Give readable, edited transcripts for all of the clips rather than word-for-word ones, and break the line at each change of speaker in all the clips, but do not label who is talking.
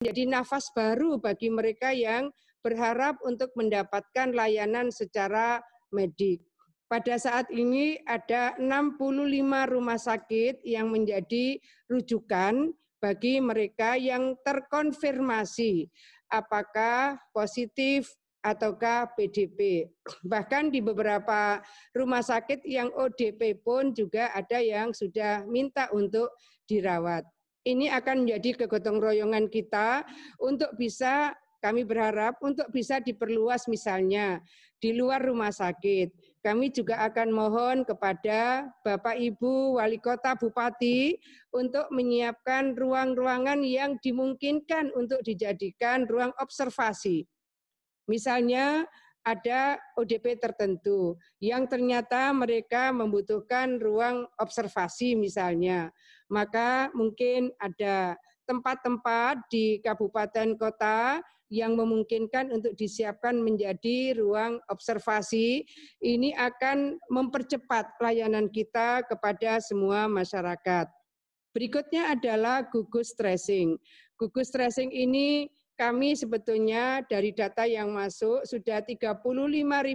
menjadi nafas baru bagi mereka yang berharap untuk mendapatkan layanan secara medik. Pada saat ini ada 65 rumah sakit yang menjadi rujukan bagi mereka yang terkonfirmasi apakah positif ataukah PDP. Bahkan di beberapa rumah sakit yang ODP pun juga ada yang sudah minta untuk dirawat. Ini akan menjadi kegotong royongan kita untuk bisa, kami berharap untuk bisa diperluas misalnya di luar rumah sakit. Kami juga akan mohon kepada Bapak Ibu Wali Kota Bupati untuk menyiapkan ruang-ruangan yang dimungkinkan untuk dijadikan ruang observasi. Misalnya ada ODP tertentu yang ternyata mereka membutuhkan ruang observasi misalnya. Maka mungkin ada tempat-tempat di kabupaten kota yang memungkinkan untuk disiapkan menjadi ruang observasi. Ini akan mempercepat layanan kita kepada semua masyarakat. Berikutnya adalah gugus tracing. Gugus tracing ini kami sebetulnya dari data yang masuk sudah 35.000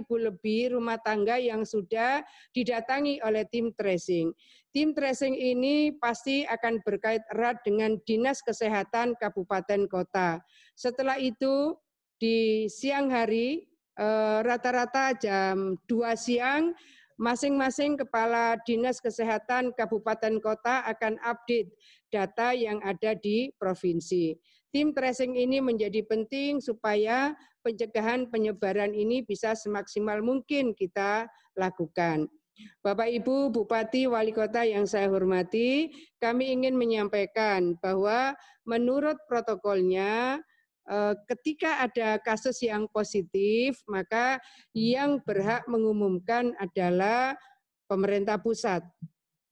lebih rumah tangga yang sudah didatangi oleh tim tracing. Tim tracing ini pasti akan berkait erat dengan Dinas Kesehatan Kabupaten Kota. Setelah itu di siang hari rata-rata jam 2 siang masing-masing kepala Dinas Kesehatan Kabupaten Kota akan update data yang ada di provinsi. Tim tracing ini menjadi penting supaya pencegahan penyebaran ini bisa semaksimal mungkin kita lakukan. Bapak Ibu Bupati Wali Kota yang saya hormati, kami ingin menyampaikan bahwa menurut protokolnya ketika ada kasus yang positif, maka yang berhak mengumumkan adalah pemerintah pusat.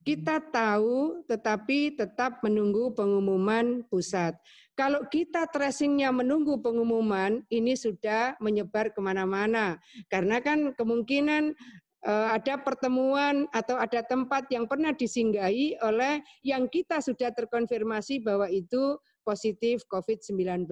Kita tahu tetapi tetap menunggu pengumuman pusat. Kalau kita tracingnya menunggu pengumuman, ini sudah menyebar kemana-mana. Karena kan kemungkinan ada pertemuan atau ada tempat yang pernah disinggahi oleh yang kita sudah terkonfirmasi bahwa itu positif COVID-19.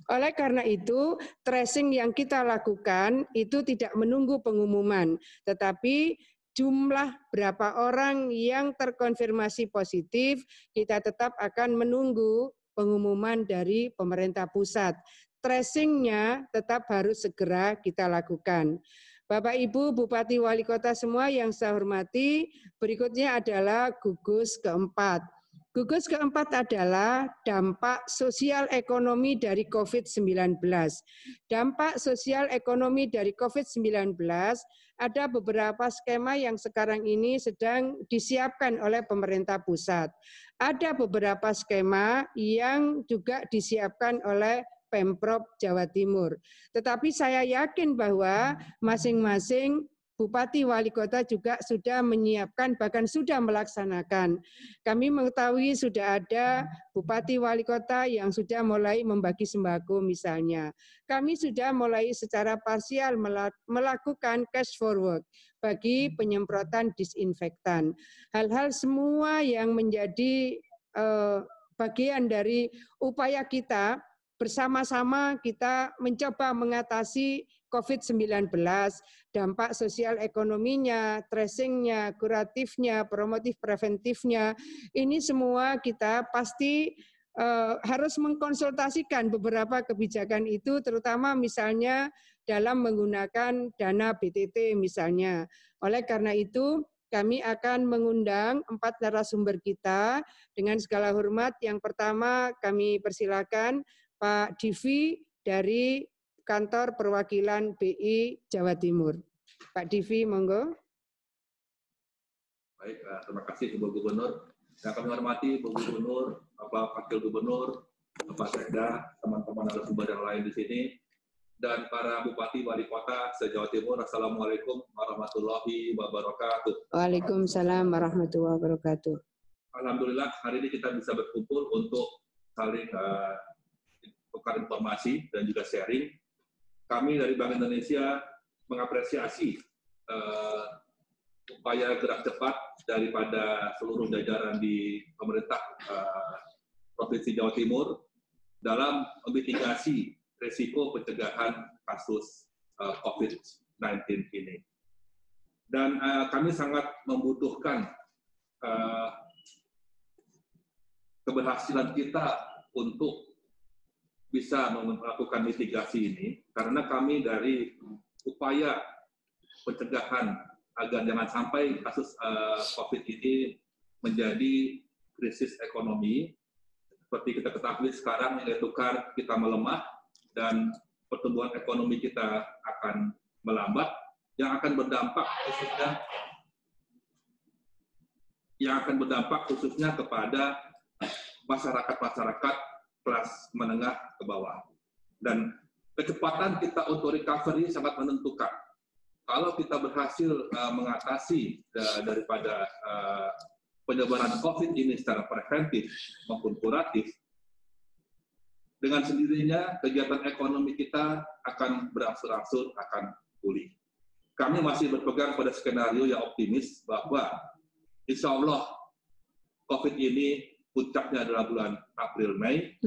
Oleh karena itu, tracing yang kita lakukan itu tidak menunggu pengumuman, tetapi jumlah berapa orang yang terkonfirmasi positif, kita tetap akan menunggu pengumuman dari pemerintah pusat. Tracingnya tetap harus segera kita lakukan. Bapak Ibu Bupati Wali Kota semua yang saya hormati, berikutnya adalah gugus keempat. Gugus keempat adalah dampak sosial ekonomi dari COVID-19. Dampak sosial ekonomi dari COVID-19 ada beberapa skema yang sekarang ini sedang disiapkan oleh pemerintah pusat. Ada beberapa skema yang juga disiapkan oleh Pemprov Jawa Timur. Tetapi saya yakin bahwa masing-masing Bupati Wali Kota juga sudah menyiapkan, bahkan sudah melaksanakan. Kami mengetahui sudah ada Bupati Wali Kota yang sudah mulai membagi sembako misalnya. Kami sudah mulai secara parsial melakukan cash forward bagi penyemprotan disinfektan. Hal-hal semua yang menjadi bagian dari upaya kita bersama-sama kita mencoba mengatasi COVID-19, dampak sosial ekonominya, tracingnya, kuratifnya, promotif preventifnya, ini semua kita pasti harus mengkonsultasikan beberapa kebijakan itu, terutama misalnya dalam menggunakan dana BTT misalnya. Oleh karena itu, kami akan mengundang 4 narasumber kita dengan segala hormat. Yang pertama kami persilakan Pak Divi dari Kantor Perwakilan BI Jawa Timur. Pak Divi, monggo.
Baik, terima kasih Ibu Gubernur. Yang kami hormati Ibu Gubernur, Bapak Wakil Gubernur, Bapak Sekda, teman-teman narasumber yang lain di sini, dan para Bupati Wali Kota se-Jawa Timur. Assalamualaikum warahmatullahi wabarakatuh.
Waalaikumsalam warahmatullahi wabarakatuh.
Alhamdulillah hari ini kita bisa berkumpul untuk saling tukar informasi dan juga sharing. Kami dari Bank Indonesia mengapresiasi upaya gerak cepat daripada seluruh jajaran di pemerintah Provinsi Jawa Timur dalam mitigasi risiko pencegahan kasus COVID-19 ini. Dan kami sangat membutuhkan keberhasilan kita untuk bisa melakukan mitigasi ini, karena kami dari upaya pencegahan agar jangan sampai kasus COVID ini menjadi krisis ekonomi. Seperti kita ketahui sekarang nilai tukar kita melemah dan pertumbuhan ekonomi kita akan melambat, yang akan berdampak khususnya kepada masyarakat kelas menengah ke bawah. Dan kecepatan kita untuk recovery sangat menentukan. Kalau kita berhasil mengatasi daripada penyebaran COVID ini secara preventif maupun kuratif, dengan sendirinya kegiatan ekonomi kita akan berangsur-angsur akan pulih. Kami masih berpegang pada skenario yang optimis bahwa insya Allah COVID ini puncaknya adalah bulan April-Mei,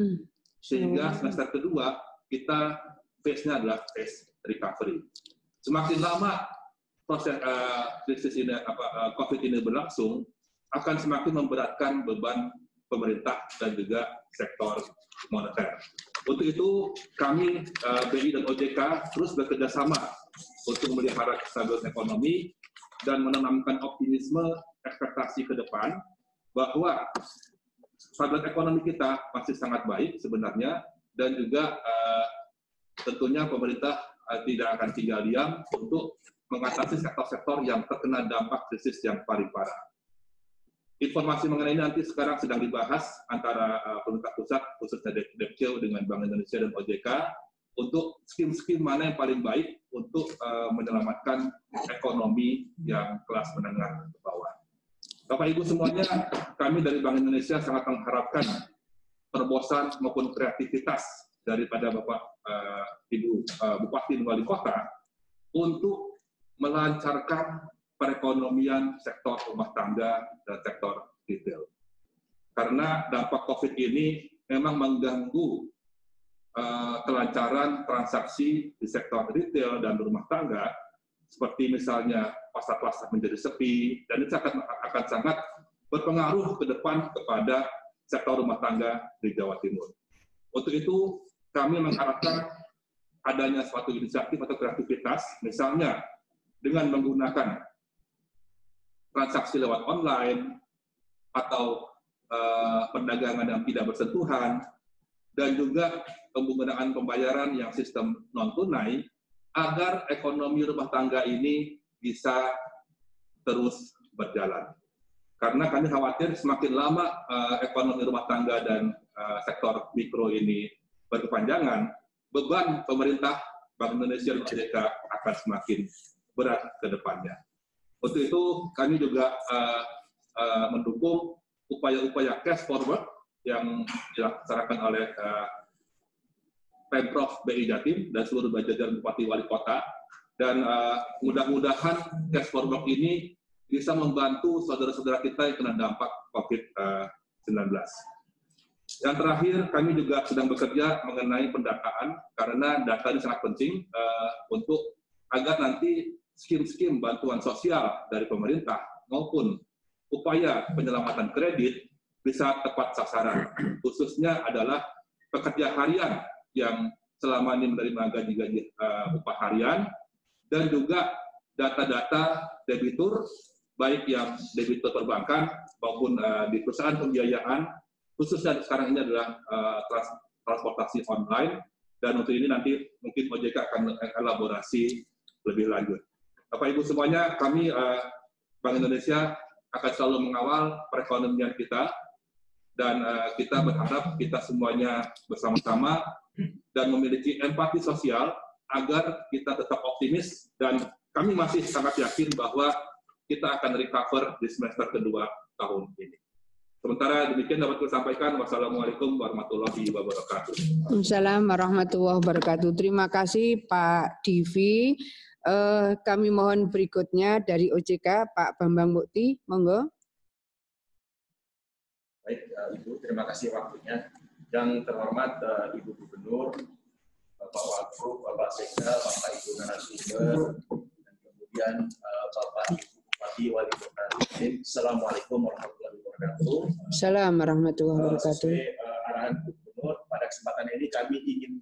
sehingga semester kedua kita phase-nya adalah phase recovery. Semakin lama proses krisis ini, COVID ini berlangsung, akan semakin memberatkan beban pemerintah dan juga sektor moneter. Untuk itu, kami BI dan OJK terus bekerja sama untuk memelihara kestabilan ekonomi dan menanamkan optimisme ekspektasi ke depan bahwa stabilitas ekonomi kita masih sangat baik sebenarnya, dan juga tentunya pemerintah tidak akan tinggal diam untuk mengatasi sektor-sektor yang terkena dampak krisis yang paling parah. Informasi mengenai ini nanti sekarang sedang dibahas antara pemerintah pusat, khususnya Depceu dengan Bank Indonesia dan OJK, untuk skim-skim mana yang paling baik untuk menyelamatkan ekonomi yang kelas menengah ke bawah. Bapak Ibu semuanya, kami dari Bank Indonesia sangat mengharapkan terobosan maupun kreativitas daripada Bapak Ibu Bupati dan Wali Kota untuk melancarkan perekonomian sektor rumah tangga dan sektor retail. Karena dampak COVID ini memang mengganggu kelancaran transaksi di sektor retail dan rumah tangga, seperti misalnya pasar-pasar menjadi sepi, dan itu akan sangat berpengaruh ke depan kepada sektor rumah tangga di Jawa Timur. Untuk itu, kami mengharapkan adanya suatu inisiatif atau kreativitas, misalnya dengan menggunakan transaksi lewat online, atau perdagangan yang tidak bersentuhan, dan juga penggunaan pembayaran yang sistem non-tunai, agar ekonomi rumah tangga ini bisa terus berjalan. Karena kami khawatir semakin lama ekonomi rumah tangga dan sektor mikro ini berkepanjangan, beban pemerintah, Bank Indonesia dan OJK akan semakin berat ke depannya. Untuk itu, kami juga mendukung upaya-upaya cash forward yang dilaksanakan oleh Pemprov BI Jatim dan seluruh jajaran Bupati Wali Kota, dan mudah-mudahan cash forward ini bisa membantu saudara-saudara kita yang kena dampak COVID-19. Yang terakhir, kami juga sedang bekerja mengenai pendataan, karena data ini sangat penting untuk agar nanti skim-skim bantuan sosial dari pemerintah maupun upaya penyelamatan kredit bisa tepat sasaran. Khususnya adalah pekerja harian yang selama ini menerima gaji-gaji upah harian, dan juga data-data debitur, baik yang debitur perbankan maupun di perusahaan pembiayaan, khususnya sekarang ini adalah transportasi online, dan untuk ini nanti mungkin OJK akan elaborasi lebih lanjut. Bapak Ibu semuanya, kami Bank Indonesia akan selalu mengawal perekonomian kita, dan kita berharap kita semuanya bersama-sama dan memiliki empati sosial agar kita tetap optimis, dan kami masih sangat yakin bahwa kita akan recover di semester kedua tahun ini. Sementara demikian dapat saya sampaikan. Wassalamualaikum warahmatullahi wabarakatuh.
Waalaikumsalam warahmatullahi wabarakatuh. Terima kasih Pak Divi. Kami mohon berikutnya dari OJK Pak Bambang Mukti, monggo.
Baik, Ibu, terima kasih waktunya. Yang terhormat Ibu Gubernur, Bapak Wagub, Bapak Sekda, Bapak Ibu narasumber, dan kemudian Bapak Ibu Bupati Wali Kota. Assalamualaikum warahmatullahi wabarakatuh.
Assalamualaikum warahmatullahi wabarakatuh.
Sesuai arahan Gubernur, pada kesempatan ini kami ingin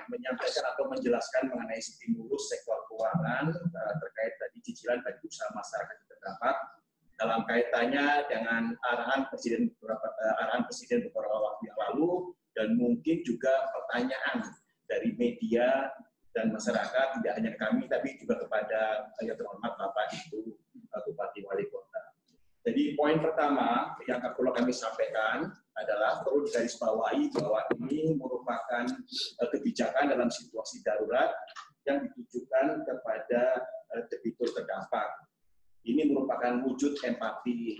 menyampaikan atau menjelaskan mengenai stimulus sektor keuangan terkait tadi cicilan bagi usaha masyarakat terdampak dalam kaitannya dengan arahan Presiden beberapa waktu yang lalu, dan mungkin juga pertanyaan dari media dan masyarakat, tidak hanya kami tapi juga kepada yang terhormat Bapak Ibu Bupati Wali Kota. Jadi poin pertama yang perlu kami sampaikan adalah perlu digarisbawahi bahwa ini merupakan kebijakan dalam situasi darurat yang ditujukan kepada debitur terdampak. Ini merupakan wujud empati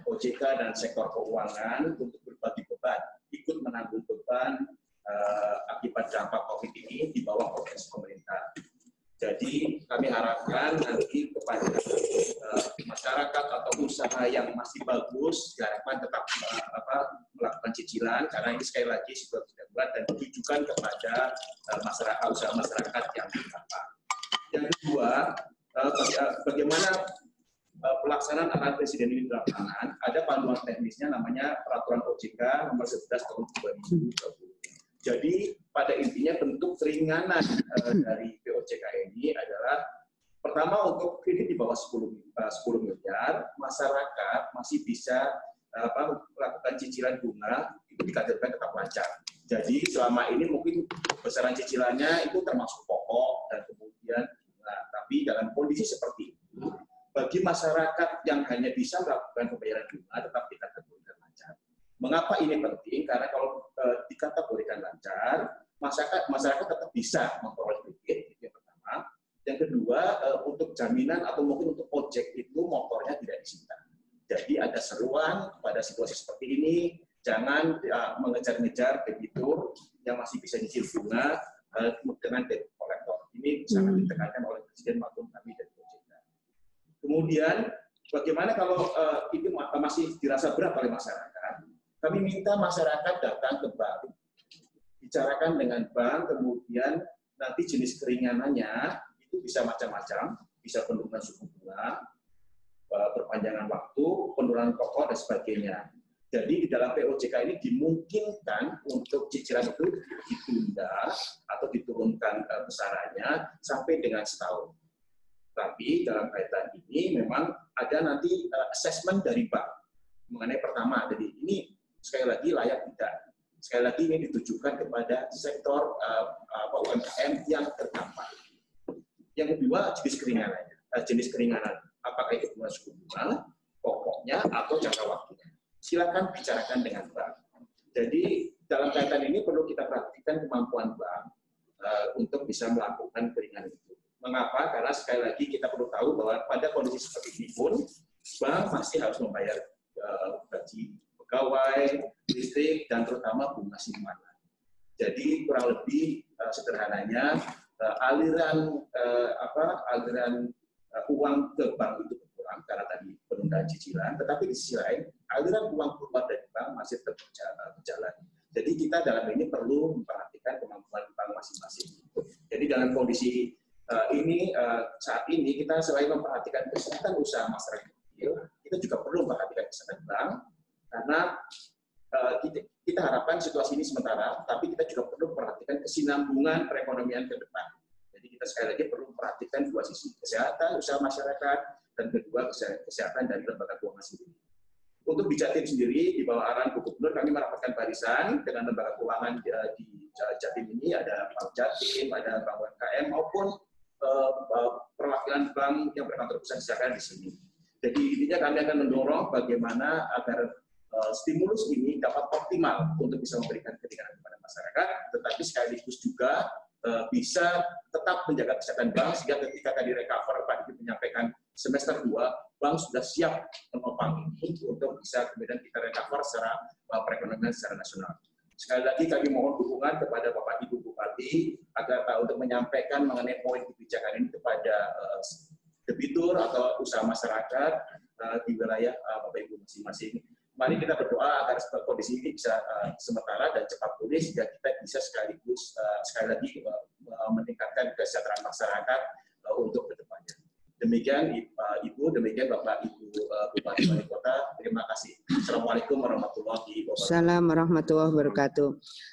OJK dan sektor keuangan untuk berbagi beban, ikut menanggung beban akibat dampak COVID ini di bawah koordinasi pemerintah. Jadi kami harapkan nanti kepada masyarakat atau usaha yang masih bagus diharapkan tetap melakukan cicilan, karena ini sekali lagi sudah tidak berat dan ditujukan kepada masyarakat, usaha masyarakat yang terdampak. Yang kedua, bagaimana pelaksanaan arahan Presiden ini dilaksanakan? Ada panduan teknisnya namanya Peraturan OJK nomor 11 tahun 2020. Jadi pada intinya bentuk keringanan dari POJK ini adalah pertama untuk kredit di bawah 10 miliar, masyarakat masih bisa melakukan cicilan bunga itu dikategorikan tetap lancar. Jadi selama ini mungkin besaran cicilannya itu termasuk pokok dan kemudian bunga. Tapi dalam kondisi seperti ini, bagi masyarakat yang hanya bisa melakukan pembayaran bunga tetap dikategorikan lancar. Mengapa ini penting? Karena kalau dikategorikan lancar, masyarakat tetap bisa memperoleh kredit, itu yang pertama. Yang kedua, untuk jaminan atau mungkin untuk ojek itu motornya tidak disita. Jadi ada seruan pada situasi seperti ini, jangan mengejar-ngejar debitur yang masih bisa nyicil bunga dengan debt collector. Ini sangat ditekankan oleh Presiden maupun kami dari OJK. Kemudian, bagaimana kalau itu masih dirasa berat oleh masyarakat? Kami minta masyarakat datang ke bank, bicarakan dengan bank, kemudian nanti jenis keringanannya itu bisa macam-macam, bisa penurunan suku bunga, perpanjangan waktu, penurunan pokok, dan sebagainya. Jadi di dalam POJK ini dimungkinkan untuk cicilan itu ditunda atau diturunkan besarannya sampai dengan setahun. Tapi dalam kaitan ini memang ada nanti assessment dari bank mengenai pertama, jadi ini sekali lagi layak tidak. Sekali lagi ini ditujukan kepada sektor UMKM yang terdampak. Yang kedua, jenis keringanan. Apakah itu bunga suku bunga, pokoknya, atau jangka waktunya. Silakan bicarakan dengan bank. Jadi dalam kaitan ini perlu kita perhatikan kemampuan bank untuk bisa melakukan keringanan itu. Mengapa? Karena sekali lagi kita perlu tahu bahwa pada kondisi seperti ini pun, bank masih harus membayar gaji pegawai, listrik, dan terutama bunga simpanan. Jadi kurang lebih sederhananya aliran uang ke bank itu berkurang karena tadi penundaan cicilan, tetapi di sisi lain aliran uang keluar dari bank masih tetap berjalan. Jadi kita dalam ini perlu memperhatikan kemampuan bank masing-masing. Jadi dalam kondisi ini saat ini kita selain memperhatikan kesehatan usaha masyarakat kecil, kita juga perlu memperhatikan kesehatan bank. Karena kita harapkan situasi ini sementara, tapi kita juga perlu memperhatikan kesinambungan perekonomian ke depan. Jadi kita sekali lagi perlu memperhatikan dua sisi, kesehatan usaha masyarakat, dan kedua kesehatan dari lembaga keuangan sendiri. Untuk di Jatim sendiri, di bawah arahan Gubernur, kami merapatkan barisan dengan lembaga keuangan di Jatim ini, ada Bank Jatim, ada Bank UMKM, maupun perwakilan bank yang berkantor pusat di sini. Jadi intinya kami akan mendorong bagaimana agar stimulus ini dapat optimal untuk bisa memberikan keringanan kepada masyarakat, tetapi sekaligus juga bisa tetap menjaga kesehatan bank, sehingga ketika tadi recover Pak Diki menyampaikan semester 2, bank sudah siap menopang untuk bisa kemudian kita recover secara perekonomian secara nasional. Sekali lagi kami mohon dukungan kepada Bapak Ibu Bupati agar untuk menyampaikan mengenai poin kebijakan ini kepada debitur atau usaha masyarakat di wilayah Bapak Ibu masing-masing. mari kita berdoa agar kondisi ini bisa sementara dan cepat pulih sehingga kita bisa sekaligus sekali lagi meningkatkan kesejahteraan masyarakat untuk kedepannya. Demikian Ibu, demikian Bapak Ibu Bupati Wali Kota. Terima kasih. Assalamualaikum warahmatullahi wabarakatuh.
Assalamualaikum warahmatullahi wabarakatuh.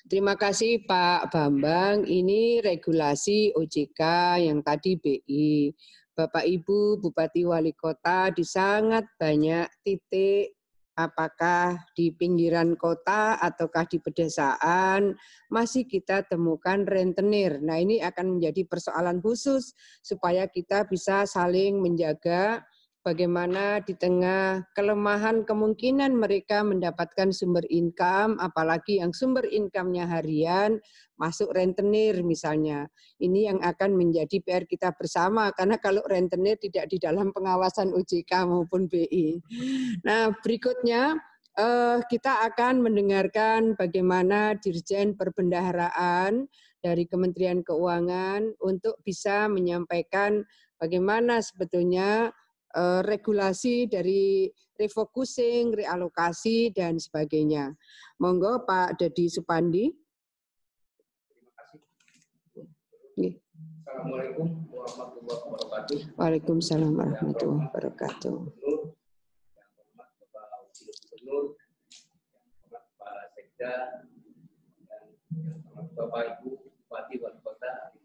Terima kasih Pak Bambang. Ini regulasi OJK yang tadi BI. Bapak Ibu Bupati Wali Kota di sangat banyak titik, apakah di pinggiran kota ataukah di pedesaan, masih kita temukan rentenir. Nah, ini akan menjadi persoalan khusus supaya kita bisa saling menjaga bagaimana di tengah kelemahan kemungkinan mereka mendapatkan sumber income, apalagi yang sumber income-nya harian, masuk rentenir misalnya. Ini yang akan menjadi PR kita bersama, karena kalau rentenir tidak di dalam pengawasan OJK maupun BI. Nah, berikutnya kita akan mendengarkan bagaimana Dirjen Perbendaharaan dari Kementerian Keuangan untuk bisa menyampaikan bagaimana sebetulnya regulasi dari refocusing, realokasi, dan sebagainya. Monggo Pak Dedi Supandi.
Terima kasih. Assalamualaikum warahmatullahi wabarakatuh.
Waalaikumsalam warahmatullahi wabarakatuh.
Yang hormat Bapak Wakil Gubernur, yang hormat Pak Sekda, dan yang hormat Bapak Ibu Bupati Wali Kota.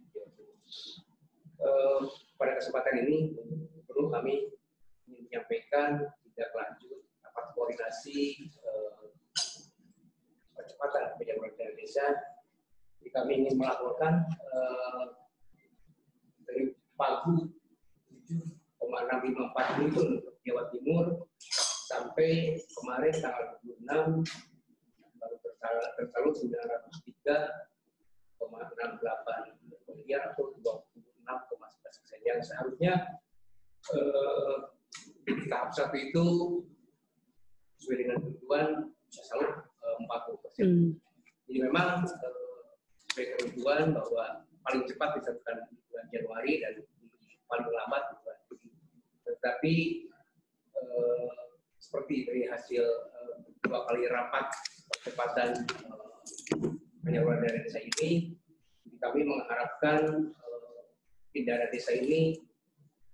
Pada kesempatan ini, perlu kami ingin menyampaikan tindak lanjut rapat koordinasi percepatan penyaluran dana desa. Jadi kami ingin melaporkan dari pagu 7,654 triliun untuk Jawa Timur sampai kemarin tanggal 26 baru tersalur 903,68 miliar atau 26,11%, yang seharusnya tahap 1 itu sesuai dengan kebutuhan bisa salur 40%. Jadi memang sesuai kebutuhan bahwa paling cepat disertakan di bulan Januari dan paling lambat di bulan Juli. Tetapi seperti dari hasil 2 kali rapat percepatan penyaluran dana desa ini, kami mengharapkan dana desa ini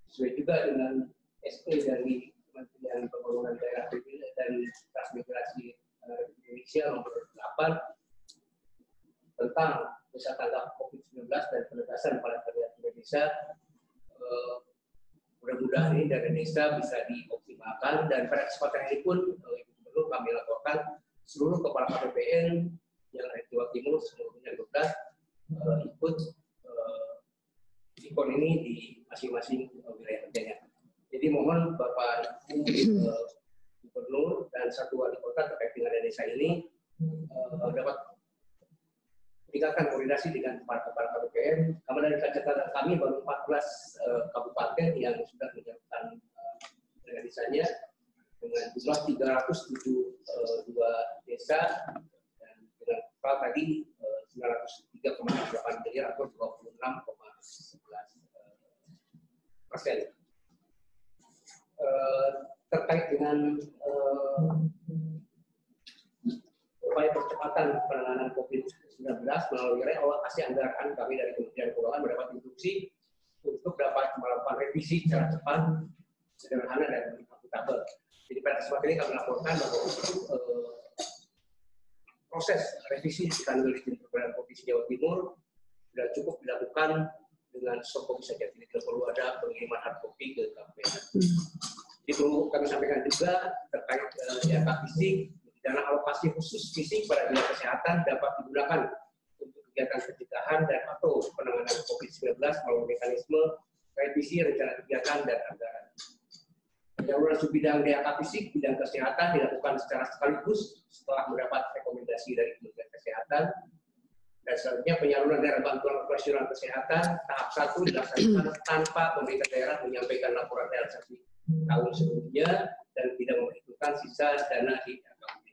sesuai juga dengan SP dari Kementerian Pembangunan Daerah dan Transmigrasi Indonesia nomor 8 tentang desa tanggap COVID-19 dan penegasan pada karya Indonesia. Mudah-mudahan ini dana desa bisa dioptimalkan, dan pada kesempatan ini pun Ibu Gubernur kami laporkan seluruh kepala KPPN yang ada di Jawa Timur seluruhnya 12 ikut ikon ini di masing-masing wilayah kerjanya. Jadi mohon Bapak Ibu Gubernur dan satu wali kota terkait dengan dana desa ini dapat meningkatkan koordinasi dengan kepala KPPN. Karena dari catatan kami baru 14 kabupaten yang sudah menyiapkan dana desanya dengan jumlah 372 desa dan dengan total tadi 903,8 miliar atau 26,11%. Terkait dengan upaya percepatan penanganan COVID-19 melalui realokasi anggaran, kami dari Kementerian Keuangan mendapat instruksi untuk dapat melakukan revisi secara cepat, sederhana, dan akuntabel. Jadi pada kesempatan ini kami laporkan bahwa proses revisi di kantor Dirjen Perbendaharaan Provinsi Jawa Timur sudah cukup dilakukan dengan soft copy saja, tidak perlu ada pengiriman hard copy ke KPPN. Itu kami sampaikan juga terkait data fisik, dana alokasi khusus fisik pada dinas kesehatan dapat digunakan untuk kegiatan pencegahan dan atau penanganan COVID-19 melalui mekanisme revisi rencana kegiatan dan anggaran. Penyaluran subbidang DAK fisik bidang kesehatan dilakukan secara sekaligus setelah mendapat rekomendasi dari Kementerian Kesehatan. Dan selanjutnya penyaluran daerah bantuan operasional kesehatan tahap 1 dilaksanakan tanpa pemerintah daerah menyampaikan laporan realisasi tahun sebelumnya dan tidak memperhitungkan sisa dana di AKP.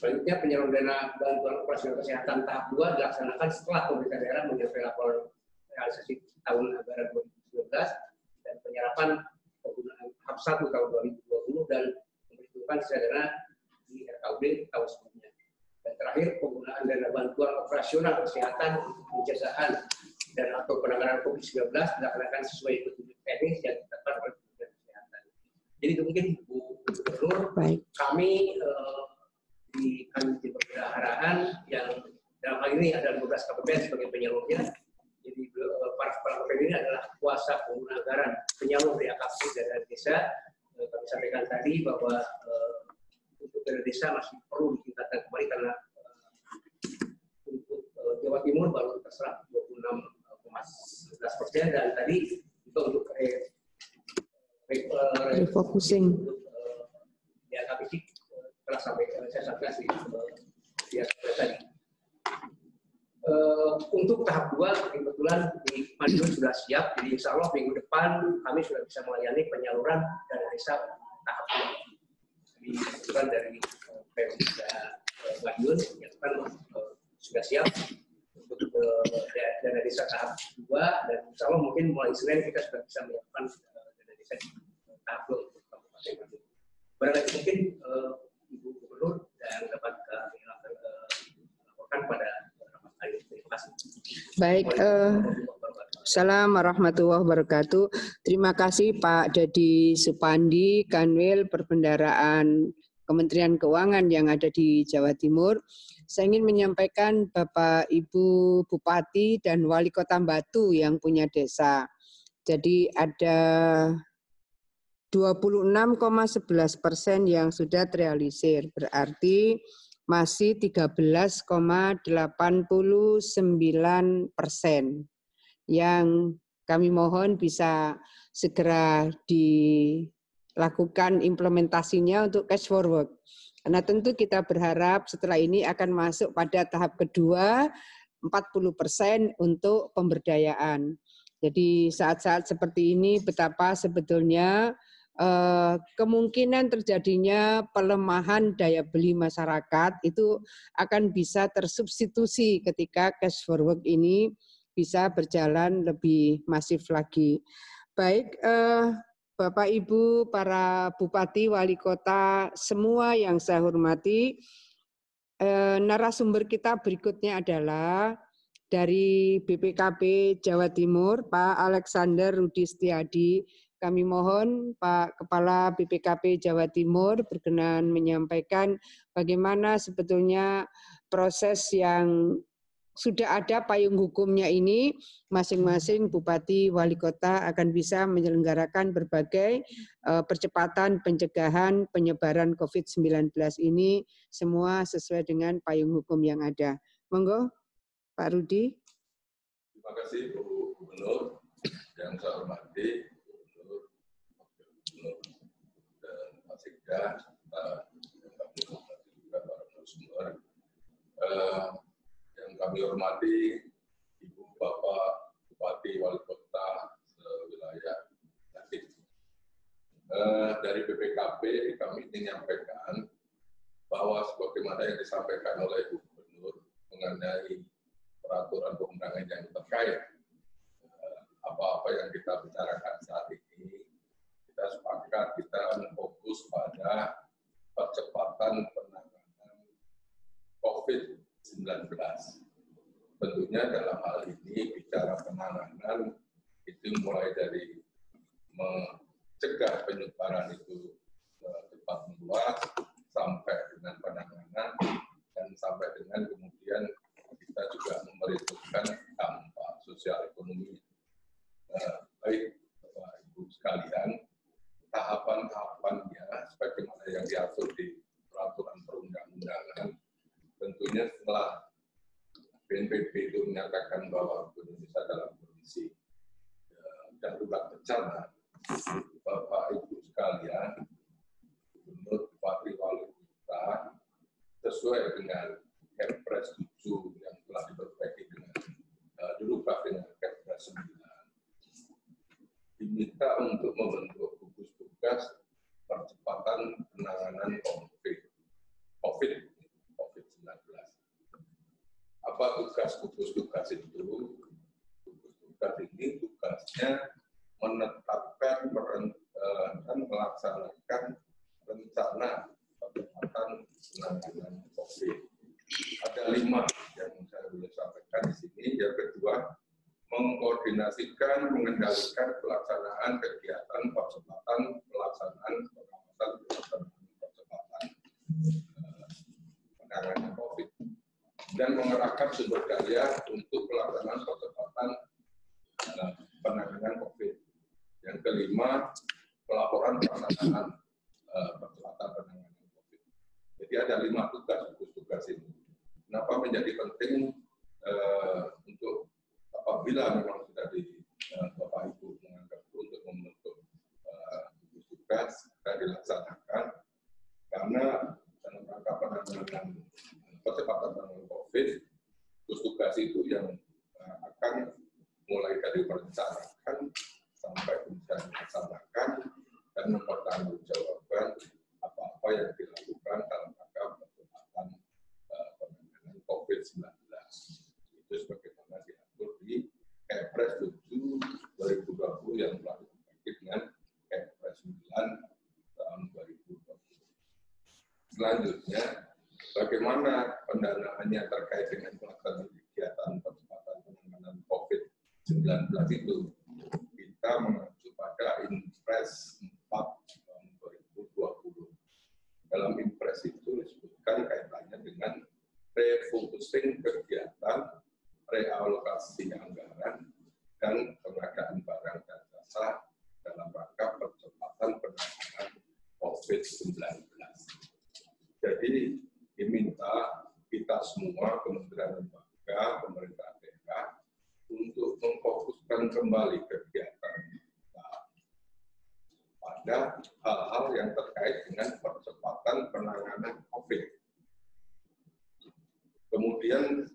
Selanjutnya penyaluran dana bantuan operasional kesehatan tahap 2 dilaksanakan setelah pemerintah daerah menyampaikan laporan realisasi tahun anggaran 2019 dan penyerapan penggunaan tahap 1 tahun 2020 dan diperlukan dana di RKUD tahun sebelumnya. Dan terakhir, penggunaan dana bantuan operasional kesehatan untuk pencegahan dan atau penanganan COVID-19 dilaksanakan sesuai petunjuk teknis yang ditetapkan oleh Kementerian Kesehatan. Jadi itu mungkin Bu Gubernur, kami di Kanwil Pemberdayaan yang dalam hal ini ada 15 KPPN sebagai penyalurnya. Jadi para kepala KPPN ini adalah kuasa pengguna anggaran penyalur di AKP dana desa. Kami sampaikan tadi bahwa untuk dana desa masih perlu ditingkatkan kembali karena untuk Jawa Timur baru terserap 26,11% dan tadi juga untuk
refocusing
di AKP telah sampai saya sampaikan di tadi. Untuk tahap 2 kebetulan di Madiun sudah siap, jadi insya Allah minggu depan kami sudah bisa melayani penyaluran dana desa tahap 2. Jadi kebetulan dari Pemda Madiun yang kan sudah siap untuk dana desa tahap 2 dan insya Allah mungkin mulai Senin kita sudah bisa menyiapkan dana desa di tahap 2 untuk Kabupaten Madiun. Barangkali mungkin Ibu Gubernur dan dapat laporkan pada terima kasih.
Baik, Assalamualaikum warahmatullahi wabarakatuh. Terima kasih Pak Dedi Supandi, Kanwil Perbendaharaan Kementerian Keuangan yang ada di Jawa Timur. Saya ingin menyampaikan Bapak Ibu Bupati dan Wali Kota Batu yang punya desa. Jadi ada 26,11% yang sudah terrealisir, berarti masih 13,89% yang kami mohon bisa segera dilakukan implementasinya untuk cash forward. Karena tentu kita berharap setelah ini akan masuk pada tahap kedua 40% untuk pemberdayaan. Jadi saat-saat seperti ini betapa sebetulnya kemungkinan terjadinya pelemahan daya beli masyarakat itu akan bisa tersubstitusi ketika cash forward ini bisa berjalan lebih masif lagi. Baik, Bapak Ibu, para Bupati, Wali Kota, semua yang saya hormati, narasumber kita berikutnya adalah dari BPKP Jawa Timur, Pak Alexander Rudi Setiadi. Kami mohon Pak Kepala BPKP Jawa Timur berkenan menyampaikan bagaimana sebetulnya proses yang sudah ada payung hukumnya ini, masing-masing Bupati Wali Kota akan bisa menyelenggarakan berbagai percepatan pencegahan penyebaran COVID-19 ini semua sesuai dengan payung hukum yang ada. Monggo Pak Rudi.
Terima kasih Bu Gubernur yang saya hormati. Dan Pak Sekda, yang kami hormati Ibu Bapak Bupati Wali Kota wilayah Jatim. Dari BPKP kami ingin menyampaikan bahwa sebagaimana yang disampaikan oleh Ibu Gubernur mengenai peraturan perundangan yang terkait apa-apa yang kita bicarakan saat ini, kita sepakat kita fokus pada percepatan penanganan COVID-19. Tentunya dalam hal ini bicara penanganan itu mulai dari mencegah penyebaran itu cepat meluas sampai dengan penanganan dan sampai dengan kemudian kita juga memperhitungkan dampak sosial ekonomi. Baik Bapak Ibu sekalian, tahapan-tahapannya sebagaimana yang diatur di peraturan perundang-undangan, tentunya setelah BNPB itu menyatakan bahwa Indonesia dalam kondisi darurat bencana, Bapak Ibu sekalian, Gubernur Bupati Wali Kota sesuai dengan Kepres 7 yang telah diperbaiki dengan dirubah dengan Kepres 9 diminta untuk membentuk gugus tugas percepatan penanganan COVID-19. Apa tugas gugus tugas itu? Gugus tugas ini tugasnya menetapkan dan melaksanakan rencana
percepatan penanganan COVID. Ada 5 yang saya boleh sampaikan di sini. Yang kedua, mengkoordinasikan, mengendalikan pelaksanaan kegiatan percepatan pelaksanaan pengawasan percepatan penanganan COVID dan mengerahkan sumber daya untuk pelaksanaan percepatan penanganan COVID. Yang kelima, pelaporan pelaksanaan percepatan penanganan COVID. Jadi ada 5 tugas ini. Kenapa menjadi penting untuk apabila memang sudah di Bapak Ibu menganggap untuk membentuk tugas dan dilaksanakan, karena dalam rangka penanganan percepatan penanganan COVID, tugas itu yang akan mulai dari perencanaan sampai kemudian dilaksanakan dan mempertanggungjawabkan apa-apa yang dilakukan dalam rangka percepatan penanganan COVID-19. Itu sebagaimana diatur di Kepres 7 2020 yang telah diperbaiki dengan Kepres 9 tahun 2020. Selanjutnya, bagaimana pendanaannya terkait dengan pelaksanaan kegiatan percepatan penanganan COVID-19 itu? Kita mengacu pada Impres 4 tahun 2020. Dalam Impres itu disebutkan kaitannya dengan refocusing kegiatan, realokasi anggaran, dan pengadaan barang dan jasa dalam rangka percepatan penanganan COVID-19. Jadi diminta kita semua, Kementerian Lembaga, pemerintah daerah, untuk memfokuskan kembali kegiatan kita pada hal-hal yang terkait dengan percepatan penanganan COVID. Kemudian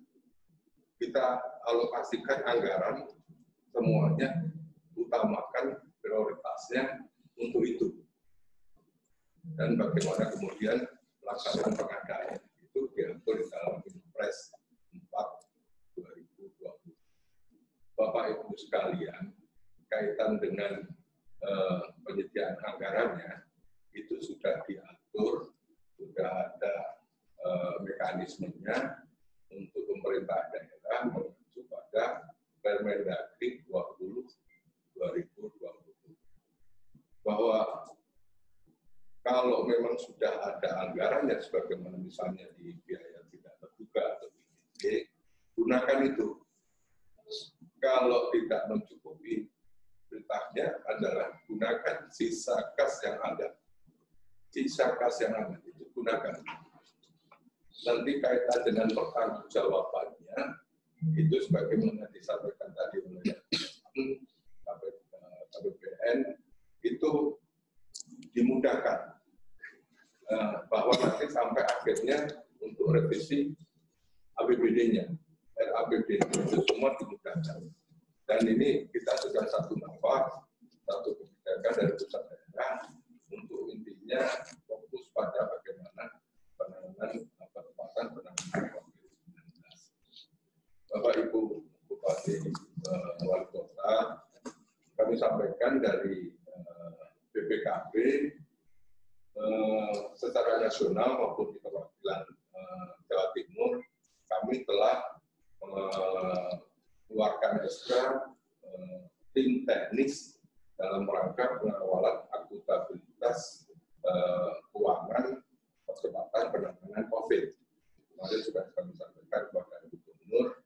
kita alokasikan anggaran semuanya, utamakan prioritasnya untuk itu. Dan bagaimana kemudian pelaksanaan pengadaan itu diatur di dalam Impres 4 2020. Bapak Ibu sekalian, kaitan dengan penyediaan anggarannya itu sudah diatur, sudah ada mekanismenya untuk pemerintah daerah mengacu pada Permendagri 20 2020 bahwa kalau memang sudah ada anggarannya, sebagaimana misalnya di biaya tidak terduga atau BPJS, gunakan itu. Kalau tidak mencukupi, perintahnya adalah gunakan sisa kas yang ada. Sisa kas yang ada itu gunakan. Nanti kaitan dengan pertanggungjawabannya, itu sebagaimana disampaikan tadi oleh KPPN, itu dimudahkan bahwa nanti sampai akhirnya untuk revisi APBD-nya, RAPBD itu semua dimudahkan. Dan ini kita sudah satu nafas, satu kebijakan dari pusat daerah untuk intinya fokus pada bagaimana penanganan percepatan penanganan COVID-19. Bapak Ibu Bupati Wali Kota, kami sampaikan dari BPKB secara nasional maupun di perwakilan Jawa Timur, kami telah mengeluarkan SK tim teknis dalam rangka pengawalan akuntabilitas keuangan percepatan penanganan COVID. Kemarin sudah kami sampaikan kepada Ibu Gubernur,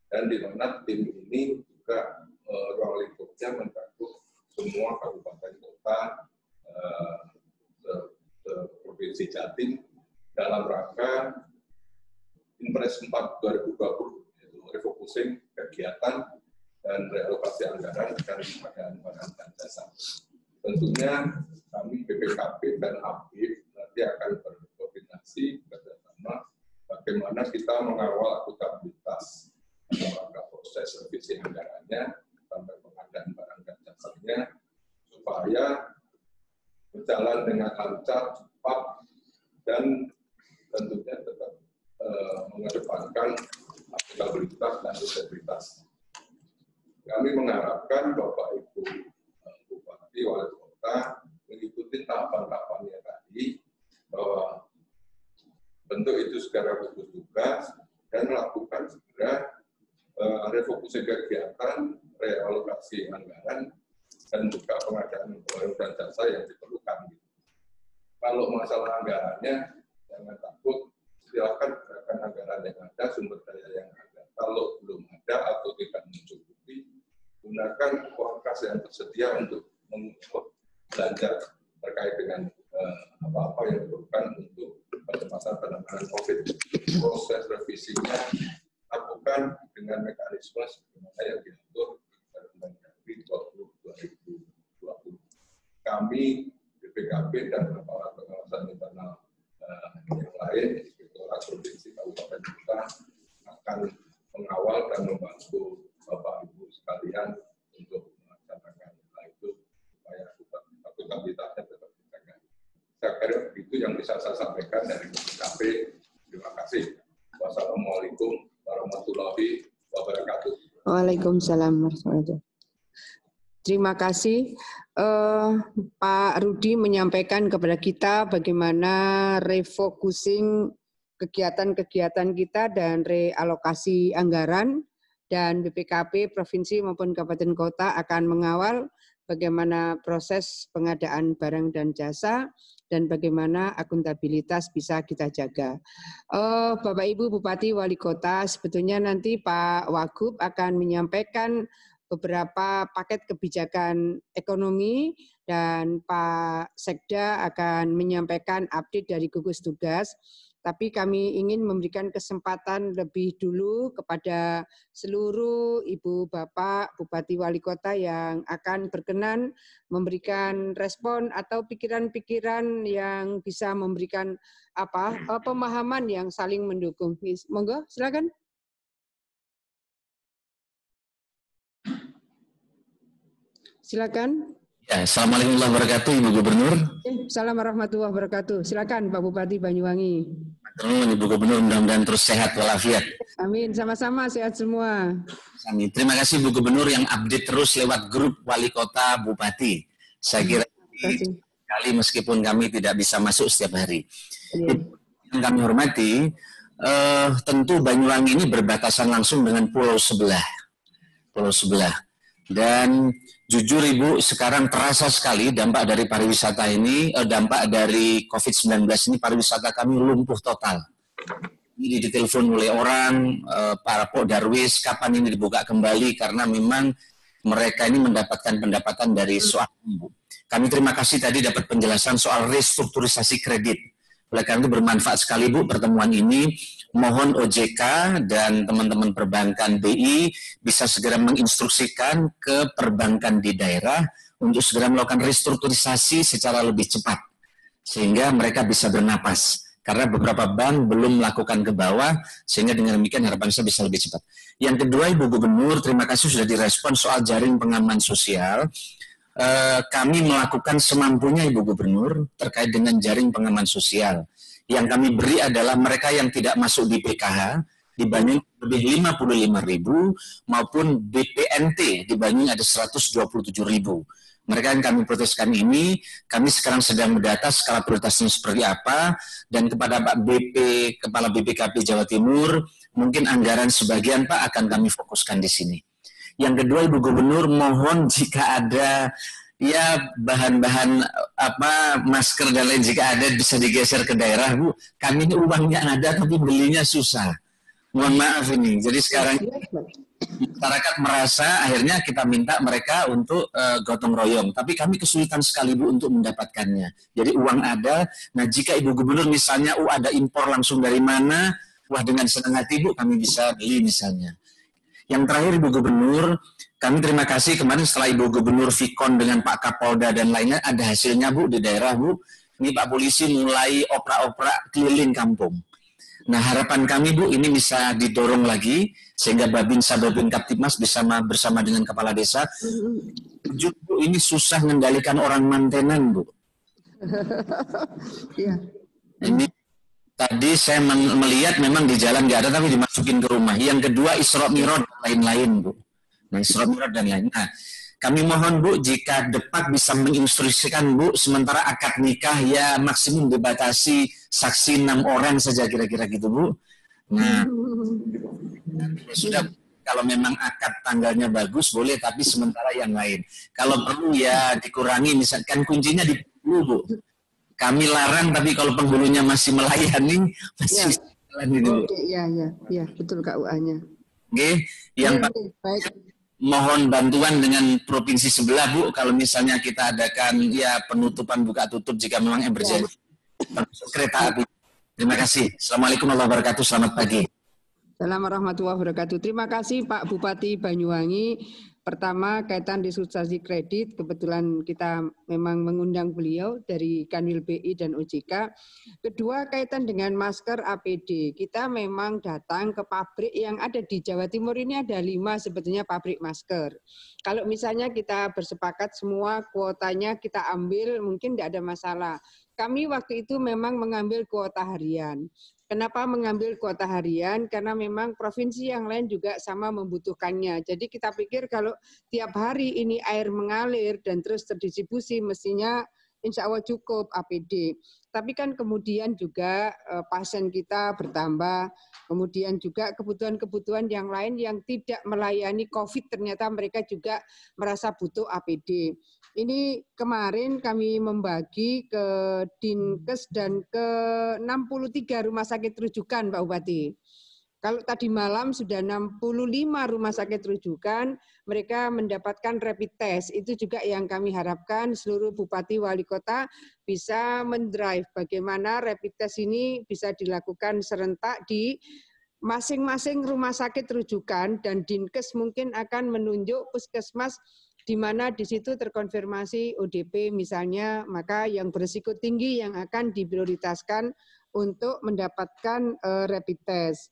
dan di mana tim ini juga ruang lingkupnya mencakup semua kabupaten kota Provinsi Jatim dalam rangka Impres 4 2020, yaitu refocusing kegiatan dan realokasi anggaran dan pengadaan barang dan jasa. Tentunya kami BPKP dan APIF nanti akan berkoordinasi bersama bagaimana kita mengawal akuntabilitas dalam rangka proses revisi anggarannya sampai pengadaan barang dan jasanya supaya berjalan dengan lancar, cepat, dan tentunya tetap mengedepankan akuntabilitas dan integritas. Kami mengharapkan Bapak Ibu Bupati Wali Kota mengikuti tahapan-tahapannya tadi, bahwa bentuk itu segera gugus tugas dan melakukan segera refokusi kegiatan, realokasi anggaran, dan juga pengadaan barang dan jasa yang diperlukan. Kalau masalah anggarannya, jangan takut, silakan gunakan anggaran yang ada, sumber daya yang ada. Kalau belum ada atau tidak mencukupi, gunakan uang kas yang tersedia untuk belanja terkait dengan apa-apa yang diperlukan untuk percepatan penanganan COVID. Proses revisinya lakukan dengan mekanisme sebagaimana yang diatur dalam Undang-Undang 2020. Kami BPKP dan aparat pengawasan internal yang lain, Inspektorat Provinsi Kabupaten Kota akan mengawal dan membantu Bapak Ibu sekalian untuk melaksanakan hal itu supaya akuntabilitasnya tetap dijaga. Saya kira itu yang bisa saya sampaikan dari BPKP. Terima kasih. Wassalamualaikum warahmatullahi wabarakatuh.
Waalaikumsalam warahmatullahi wabarakatuh. Terima kasih. Pak Rudi menyampaikan kepada kita bagaimana refocusing kegiatan-kegiatan kita dan realokasi anggaran, dan BPKP Provinsi maupun Kabupaten Kota akan mengawal bagaimana proses pengadaan barang dan jasa dan bagaimana akuntabilitas bisa kita jaga. Bapak Ibu Bupati Wali Kota, sebetulnya nanti Pak Wagub akan menyampaikan beberapa paket kebijakan ekonomi dan Pak Sekda akan menyampaikan update dari gugus tugas. Tapi kami ingin memberikan kesempatan lebih dulu kepada seluruh Ibu Bapak Bupati Wali Kota yang akan berkenan memberikan respon atau pikiran-pikiran yang bisa memberikan pemahaman yang saling mendukung. Monggo, silakan. Silakan.
Ya, Assalamualaikum warahmatullahi wabarakatuh, Ibu Gubernur.
Assalamualaikum warahmatullahi wabarakatuh. Silakan Pak Bupati Banyuwangi.
Ibu Gubernur, mudah-mudahan terus sehat walafiat.
Amin, sama-sama sehat semua.
Amin. Terima kasih Bu Gubernur yang update terus lewat grup Wali Kota Bupati. Saya kira kali meskipun kami tidak bisa masuk setiap hari.
Ya.
Yang kami hormati, tentu Banyuwangi ini berbatasan langsung dengan pulau sebelah. Dan jujur Ibu, sekarang terasa sekali dampak dari pariwisata ini, dampak dari COVID-19 ini, pariwisata kami lumpuh total. Ini ditelepon oleh orang, para Pok Darwis, kapan ini dibuka kembali, karena memang mereka ini mendapatkan pendapatan dari soal Ibu. Kami terima kasih tadi dapat penjelasan soal restrukturisasi kredit. Oleh karena itu bermanfaat sekali Bu pertemuan ini. Mohon OJK dan teman-teman perbankan BI bisa segera menginstruksikan ke perbankan di daerah untuk segera melakukan restrukturisasi secara lebih cepat. Sehingga mereka bisa bernapas. Karena beberapa bank belum melakukan ke bawah, sehingga dengan demikian harapan saya bisa lebih cepat. Yang kedua, Ibu Gubernur, terima kasih sudah direspon soal jaring pengaman sosial. Kami melakukan semampunya Ibu Gubernur terkait dengan jaring pengaman sosial. Yang kami beri adalah mereka yang tidak masuk di PKH di Banyuwangi lebih 55.000 maupun BPNT di Banyuwangi ada 127.000. Mereka yang kami proteskan ini, kami sekarang sedang mendata skala prioritasnya seperti apa, dan kepada Pak BP, Kepala BPKP Jawa Timur, mungkin anggaran sebagian Pak akan kami fokuskan di sini. Yang kedua, Ibu Gubernur, mohon jika ada ya bahan-bahan masker dan lain jika ada bisa digeser ke daerah Bu. Kami ini uangnya ada tapi belinya susah. Mohon maaf ini. Jadi sekarang masyarakat merasa akhirnya kita minta mereka untuk gotong royong. Tapi kami kesulitan sekali Bu untuk mendapatkannya. Jadi uang ada. Nah jika Ibu Gubernur misalnya ada impor langsung dari mana, wah dengan senang hati Bu kami bisa beli misalnya. Yang terakhir Ibu Gubernur, kami terima kasih kemarin setelah Ibu Gubernur Vikon dengan Pak Kapolda dan lainnya ada hasilnya Bu di daerah Bu. Ini Pak Polisi mulai opera-opera keliling kampung. Nah harapan kami Bu ini bisa didorong lagi sehingga Babinsa Babin Kaptipmas bersama dengan Kepala Desa. Bu ini susah mengendalikan orang mantenan Bu. Ini tadi saya melihat memang di jalan nggak ada tapi dimasukin ke rumah. Yang kedua Isra Mi'raj dan lain-lain Bu. Nah, Isra Mi'raj dan lain. Nah, kami mohon Bu, jika Depak bisa menginstruksikan Bu, sementara akad nikah ya maksimum dibatasi saksi 6 orang saja kira-kira gitu Bu. Nah, sudah kalau memang akad tanggalnya bagus boleh, tapi sementara yang lain. Kalau perlu ya dikurangi, misalkan kuncinya di penghulu Bu. Kami larang, tapi kalau penghulunya masih melayani, masih jalan ini Bu.
Oke, ya, betul KUA-nya.
Oke, yang
baik.
Mohon bantuan dengan provinsi sebelah Bu, kalau misalnya kita adakan ya penutupan buka tutup jika memang emergency. Kereta api. Terima kasih. Assalamualaikum warahmatullahi wabarakatuh. Selamat pagi.
Assalamualaikum warahmatullahi wabarakatuh. Terima kasih Pak Bupati Banyuwangi. Pertama, kaitan restrukturisasi kredit, kebetulan kita memang mengundang beliau dari Kanwil BI dan OJK. Kedua, kaitan dengan masker APD. Kita memang datang ke pabrik yang ada di Jawa Timur ini, ada 5 sebetulnya pabrik masker. Kalau misalnya kita bersepakat semua kuotanya kita ambil, mungkin tidak ada masalah. Kami waktu itu memang mengambil kuota harian. Kenapa mengambil kuota harian? Karena memang provinsi yang lain juga sama membutuhkannya. Jadi kita pikir kalau tiap hari ini air mengalir dan terus terdistribusi, mestinya insya Allah cukup APD. Tapi kan kemudian juga pasien kita bertambah, kemudian juga kebutuhan-kebutuhan yang lain yang tidak melayani COVID, ternyata mereka juga merasa butuh APD. Ini kemarin kami membagi ke Dinkes dan ke 63 rumah sakit rujukan Pak Bupati. Kalau tadi malam sudah 65 rumah sakit rujukan, mereka mendapatkan rapid test. Itu juga yang kami harapkan seluruh bupati wali kota bisa mendrive bagaimana rapid test ini bisa dilakukan serentak di masing-masing rumah sakit rujukan, dan Dinkes mungkin akan menunjuk puskesmas di mana di situ terkonfirmasi ODP misalnya, maka yang berisiko tinggi yang akan diprioritaskan untuk mendapatkan rapid test.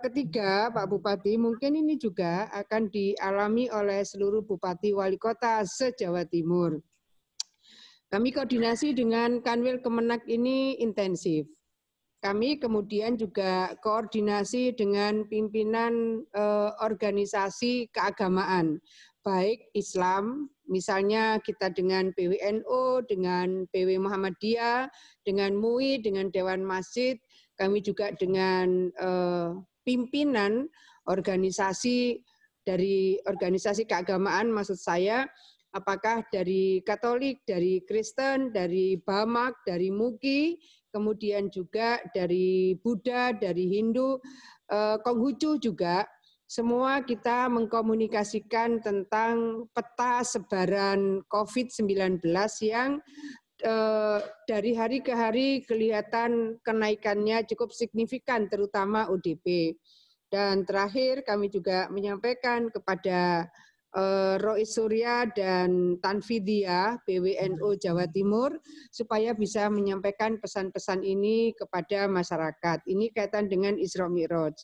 Ketiga, Pak Bupati, mungkin ini juga akan dialami oleh seluruh bupati wali kota se-Jawa Timur. Kami koordinasi dengan Kanwil Kemenak ini intensif. Kami kemudian juga koordinasi dengan pimpinan organisasi keagamaan, baik Islam, misalnya kita dengan PWNU, dengan PW Muhammadiyah, dengan MUI, dengan Dewan Masjid, kami juga dengan pimpinan organisasi dari organisasi keagamaan, maksud saya, apakah dari Katolik, dari Kristen, dari Bamak, dari MUKI, kemudian juga dari Buddha, dari Hindu, Konghucu juga. Semua kita mengkomunikasikan tentang peta sebaran COVID-19 yang dari hari ke hari kelihatan kenaikannya cukup signifikan, terutama ODP. Dan terakhir kami juga menyampaikan kepada Rois Surya dan Tanfidia, PWNU Jawa Timur, supaya bisa menyampaikan pesan-pesan ini kepada masyarakat. Ini kaitan dengan Isra Mi'raj.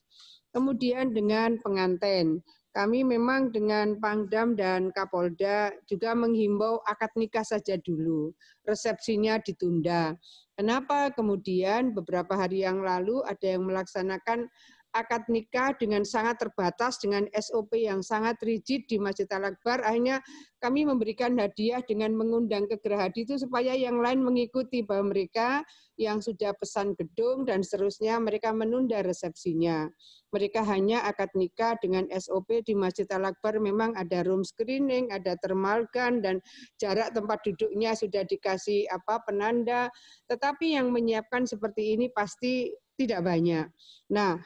Kemudian dengan pengantin, kami memang dengan Pangdam dan Kapolda juga menghimbau akad nikah saja dulu, resepsinya ditunda. Kenapa kemudian beberapa hari yang lalu ada yang melaksanakan akad nikah dengan sangat terbatas, dengan SOP yang sangat rigid di Masjid Al-Akbar. Akhirnya kami memberikan hadiah dengan mengundang ke Gerahadi itu supaya yang lain mengikuti, bahwa mereka yang sudah pesan gedung dan seterusnya mereka menunda resepsinya. Mereka hanya akad nikah dengan SOP di Masjid Al-Akbar, memang ada room screening, ada thermal gun, dan jarak tempat duduknya sudah dikasih penanda. Tetapi yang menyiapkan seperti ini pasti tidak banyak. Nah,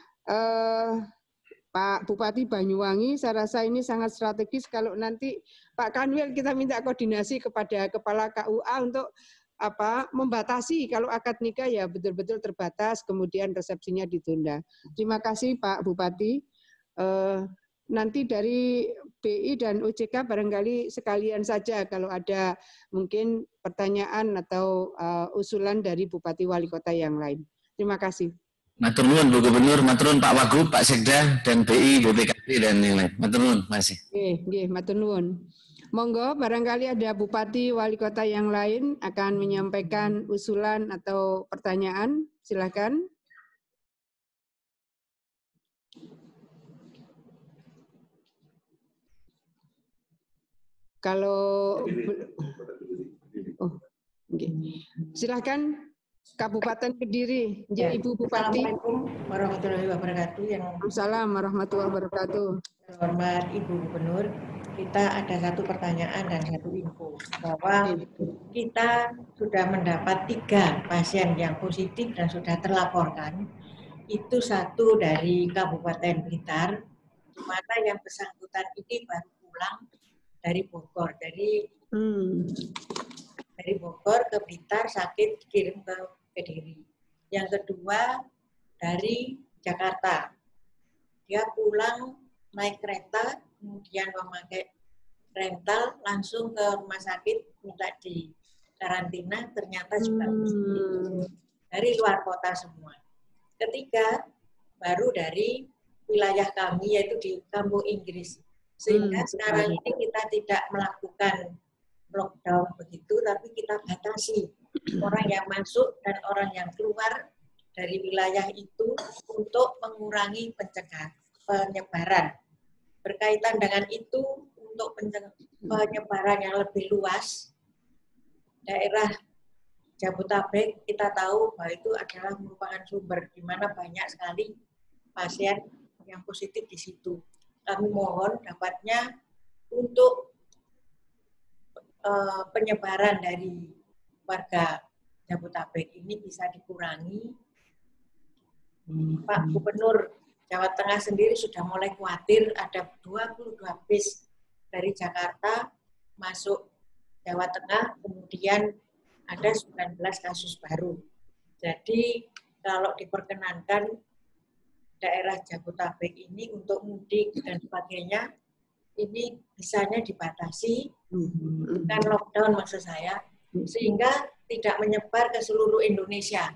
Pak Bupati Banyuwangi, saya rasa ini sangat strategis kalau nanti Pak Kanwil kita minta koordinasi kepada Kepala KUA untuk membatasi kalau akad nikah ya betul-betul terbatas, kemudian resepsinya ditunda. Terima kasih Pak Bupati. Nanti dari BI dan OJK barangkali sekalian saja kalau ada mungkin pertanyaan atau usulan dari Bupati Wali Kota yang lain. Terima kasih.
Matur nuwun Bu Gubernur, matur nuwun Pak Wagub, Pak Sekda, dan BI, BPKB, dan yang lain. Matur nuwun, masih.
Nggih, matur nuwun. Monggo, barangkali ada Bupati Wali Kota yang lain akan menyampaikan usulan atau pertanyaan. Silakan. Kalau silakan Kabupaten Kediri, ya, Ibu Bupati.
Assalamualaikum warahmatullahi wabarakatuh.
Assalamualaikum warahmatullahi wabarakatuh.
Hormat Ibu Gubernur, kita ada satu pertanyaan dan satu info bahwa kita sudah mendapat 3 pasien yang positif dan sudah terlaporkan. Itu 1 dari Kabupaten Blitar, di mana yang bersangkutan ini baru pulang dari Bogor. Dari Bogor ke Blitar sakit dikirim ke Kediri. Yang kedua dari Jakarta. Dia pulang naik kereta, kemudian memakai rental langsung ke rumah sakit, minta di karantina, ternyata juga positif. Dari luar kota semua. Ketiga, baru dari wilayah kami, yaitu di Kampung Inggris. Sehingga sekarang ini kita tidak melakukan lockdown begitu, tapi kita batasi orang yang masuk dan orang yang keluar dari wilayah itu untuk mengurangi penyebaran. Berkaitan dengan itu, untuk penyebaran yang lebih luas, daerah Jabodetabek kita tahu bahwa itu adalah merupakan sumber di mana banyak sekali pasien yang positif di situ. Kami mohon dapatnya untuk penyebaran dari warga Jabodetabek ini bisa dikurangi. Pak Gubernur Jawa Tengah sendiri sudah mulai khawatir ada 22 bis dari Jakarta masuk Jawa Tengah, kemudian ada 19 kasus baru. Jadi kalau diperkenankan daerah Jabodetabek ini untuk mudik dan sebagainya, ini bisanya dibatasi, bukan lockdown maksud saya, sehingga tidak menyebar ke seluruh Indonesia.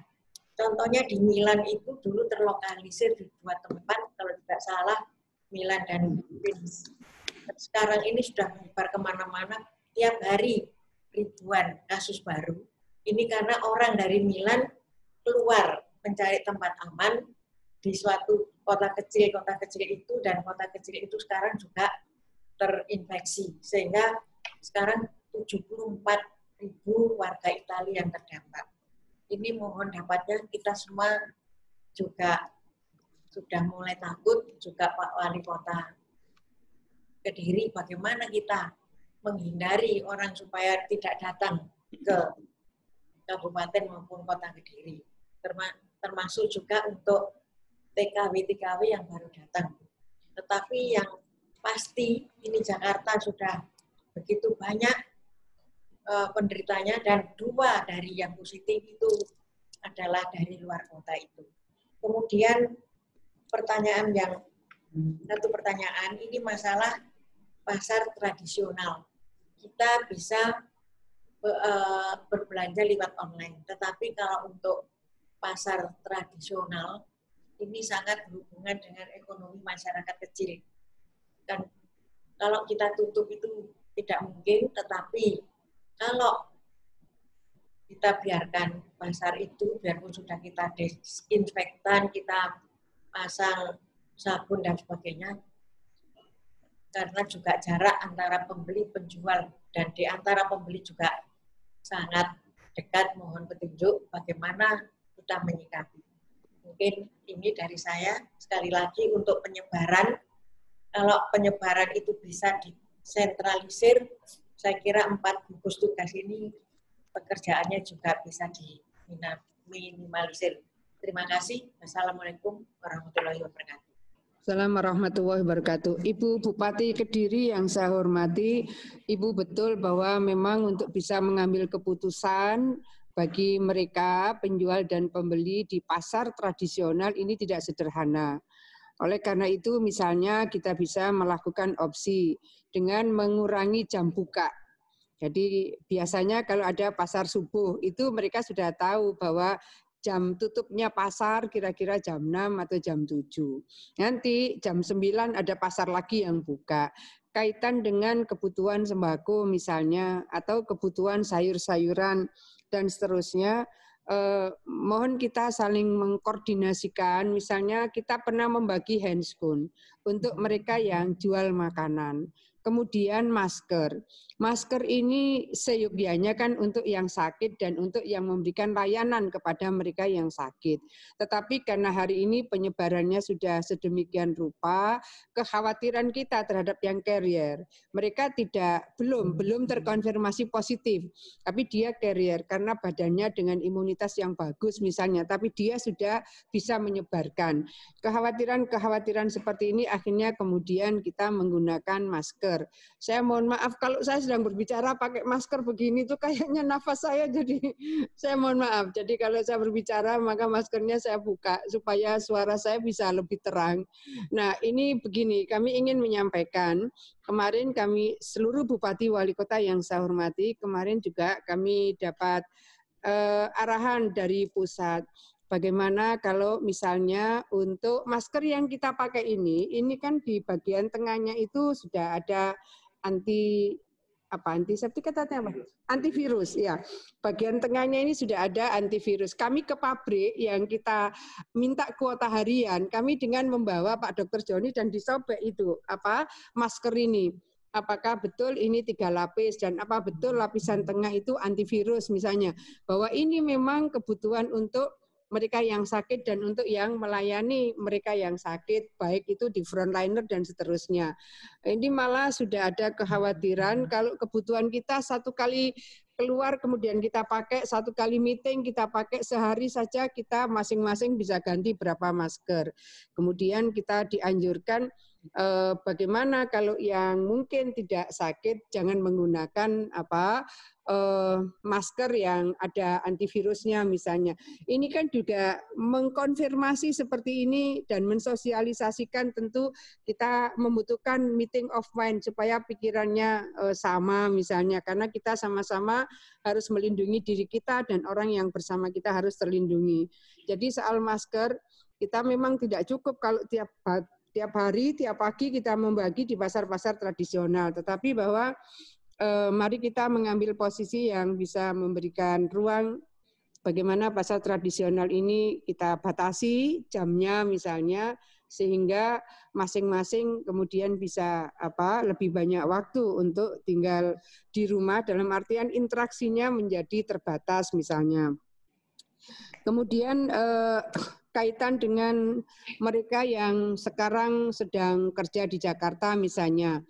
Contohnya di Milan itu dulu terlokalisir di 2 tempat, kalau tidak salah Milan dan Pins. Sekarang ini sudah menyebar kemana-mana, tiap hari ribuan kasus baru. Ini karena orang dari Milan keluar mencari tempat aman di suatu kota kecil itu, dan kota kecil itu sekarang juga terinfeksi. Sehingga sekarang 74.000 warga Italia yang terdampak. Ini mohon dapatnya kita semua juga sudah mulai takut, juga Pak Wali Kota Kediri, bagaimana kita menghindari orang supaya tidak datang ke kabupaten maupun kota Kediri. Termasuk juga untuk TKW yang baru datang. Tetapi yang pasti ini Jakarta sudah begitu banyak penderitanya, dan 2 dari yang positif itu adalah dari luar kota itu. Kemudian satu pertanyaan ini masalah pasar tradisional. Kita bisa berbelanja lewat online, tetapi kalau untuk pasar tradisional ini sangat berhubungan dengan ekonomi masyarakat kecil. Dan kalau kita tutup itu tidak mungkin, tetapi kalau kita biarkan pasar itu, biarpun sudah kita desinfektan, kita pasang sabun dan sebagainya, karena juga jarak antara pembeli penjual dan di antara pembeli juga sangat dekat, mohon petunjuk bagaimana kita menyikapi. Mungkin ini dari saya. Sekali lagi untuk penyebaran, kalau penyebaran itu bisa disentralisir, saya kira 4 gugus tugas ini pekerjaannya juga bisa diminimalisir. Terima kasih. Wassalamualaikum warahmatullahi wabarakatuh.
Assalamualaikum warahmatullahi wabarakatuh. Ibu Bupati Kediri yang saya hormati, Ibu betul bahwa memang untuk bisa mengambil keputusan bagi mereka penjual dan pembeli di pasar tradisional ini tidak sederhana. Oleh karena itu misalnya kita bisa melakukan opsi dengan mengurangi jam buka. Jadi biasanya kalau ada pasar subuh itu mereka sudah tahu bahwa jam tutupnya pasar kira-kira jam 6 atau jam 7. Nanti jam 9 ada pasar lagi yang buka. Kaitan dengan kebutuhan sembako misalnya, atau kebutuhan sayur-sayuran dan seterusnya, mohon kita saling mengkoordinasikan. Misalnya kita pernah membagi handscoon untuk mereka yang jual makanan. Kemudian masker. Masker ini seyogyanya kan untuk yang sakit dan untuk yang memberikan layanan kepada mereka yang sakit. Tetapi karena hari ini penyebarannya sudah sedemikian rupa, kekhawatiran kita terhadap yang carrier, mereka belum terkonfirmasi positif, tapi dia carrier karena badannya dengan imunitas yang bagus misalnya, tapi dia sudah bisa menyebarkan. Kekhawatiran seperti ini akhirnya kemudian kita menggunakan masker. Saya mohon maaf kalau saya sedang berbicara pakai masker begini tuh kayaknya nafas saya, jadi saya mohon maaf. Jadi kalau saya berbicara maka maskernya saya buka supaya suara saya bisa lebih terang. Nah, ini begini, kami ingin menyampaikan, kemarin kami seluruh bupati wali kota yang saya hormati, kemarin juga kami dapat arahan dari pusat. Bagaimana kalau misalnya untuk masker yang kita pakai ini kan di bagian tengahnya itu sudah ada antiseptik katanya apa? Antivirus ya. Bagian tengahnya ini sudah ada antivirus. Kami ke pabrik yang kita minta kuota harian, kami dengan membawa Pak Dr. Joni dan disobek itu masker ini. Apakah betul ini 3 lapis dan apa betul lapisan tengah itu antivirus misalnya. Bahwa ini memang kebutuhan untuk mereka yang sakit dan untuk yang melayani mereka yang sakit, baik itu di frontliner dan seterusnya. Ini malah sudah ada kekhawatiran kalau kebutuhan kita satu kali keluar kemudian kita pakai, satu kali meeting kita pakai, sehari saja kita masing-masing bisa ganti berapa masker. Kemudian kita dianjurkan bagaimana kalau yang mungkin tidak sakit jangan menggunakan masker yang ada antivirusnya misalnya. Ini kan juga mengkonfirmasi seperti ini dan mensosialisasikan, tentu kita membutuhkan meeting of mind supaya pikirannya sama misalnya, karena kita sama-sama harus melindungi diri kita dan orang yang bersama kita harus terlindungi. Jadi soal masker kita memang tidak cukup kalau tiap hari, tiap pagi kita membagi di pasar-pasar tradisional, tetapi bahwa mari kita mengambil posisi yang bisa memberikan ruang bagaimana pasar tradisional ini kita batasi jamnya misalnya, sehingga masing-masing kemudian bisa lebih banyak waktu untuk tinggal di rumah, dalam artian interaksinya menjadi terbatas misalnya. Kemudian kaitan dengan mereka yang sekarang sedang kerja di Jakarta misalnya.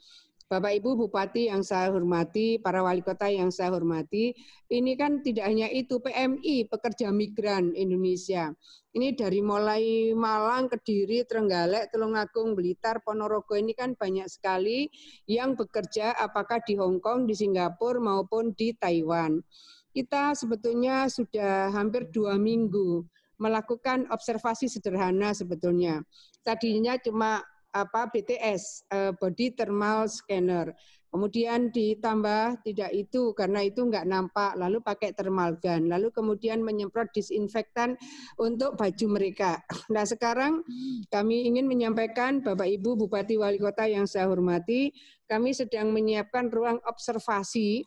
Bapak Ibu Bupati yang saya hormati, para wali kota yang saya hormati, ini kan tidak hanya itu, PMI, pekerja migran Indonesia. Ini dari mulai Malang, Kediri, Trenggalek, Tulungagung, Blitar, Ponorogo, ini kan banyak sekali yang bekerja apakah di Hong Kong, di Singapura maupun di Taiwan. Kita sebetulnya sudah hampir 2 minggu melakukan observasi sederhana sebetulnya. Tadinya cuma BTS, body thermal scanner. Kemudian ditambah tidak itu karena itu nggak nampak, lalu pakai thermal gun, lalu kemudian menyemprot disinfektan untuk baju mereka. Nah sekarang kami ingin menyampaikan Bapak Ibu Bupati Wali Kota yang saya hormati, kami sedang menyiapkan ruang observasi.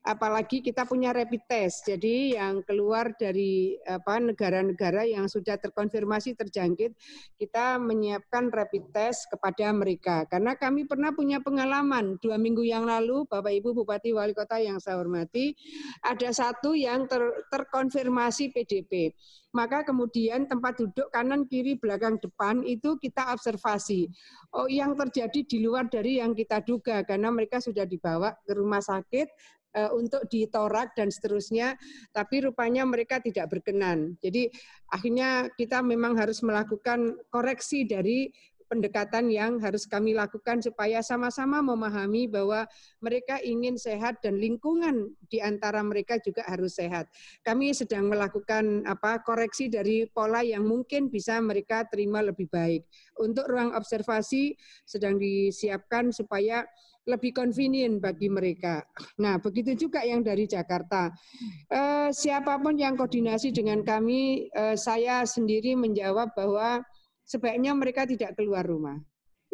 Apalagi kita punya rapid test, jadi yang keluar dari negara-negara yang sudah terkonfirmasi terjangkit, kita menyiapkan rapid test kepada mereka. Karena kami pernah punya pengalaman 2 minggu yang lalu, Bapak Ibu Bupati Wali Kota yang saya hormati, ada satu yang terkonfirmasi PDP. Maka kemudian tempat duduk kanan, kiri, belakang, depan itu kita observasi. Oh, yang terjadi di luar dari yang kita duga, karena mereka sudah dibawa ke rumah sakit untuk ditorak dan seterusnya, tapi rupanya mereka tidak berkenan. Jadi akhirnya kita memang harus melakukan koreksi dari pendekatan yang harus kami lakukan supaya sama-sama memahami bahwa mereka ingin sehat dan lingkungan di antara mereka juga harus sehat. Kami sedang melakukan koreksi dari pola yang mungkin bisa mereka terima lebih baik. Untuk ruang observasi sedang disiapkan supaya lebih convenient bagi mereka. Nah, begitu juga yang dari Jakarta. Siapapun yang koordinasi dengan kami, saya sendiri menjawab bahwa sebaiknya mereka tidak keluar rumah.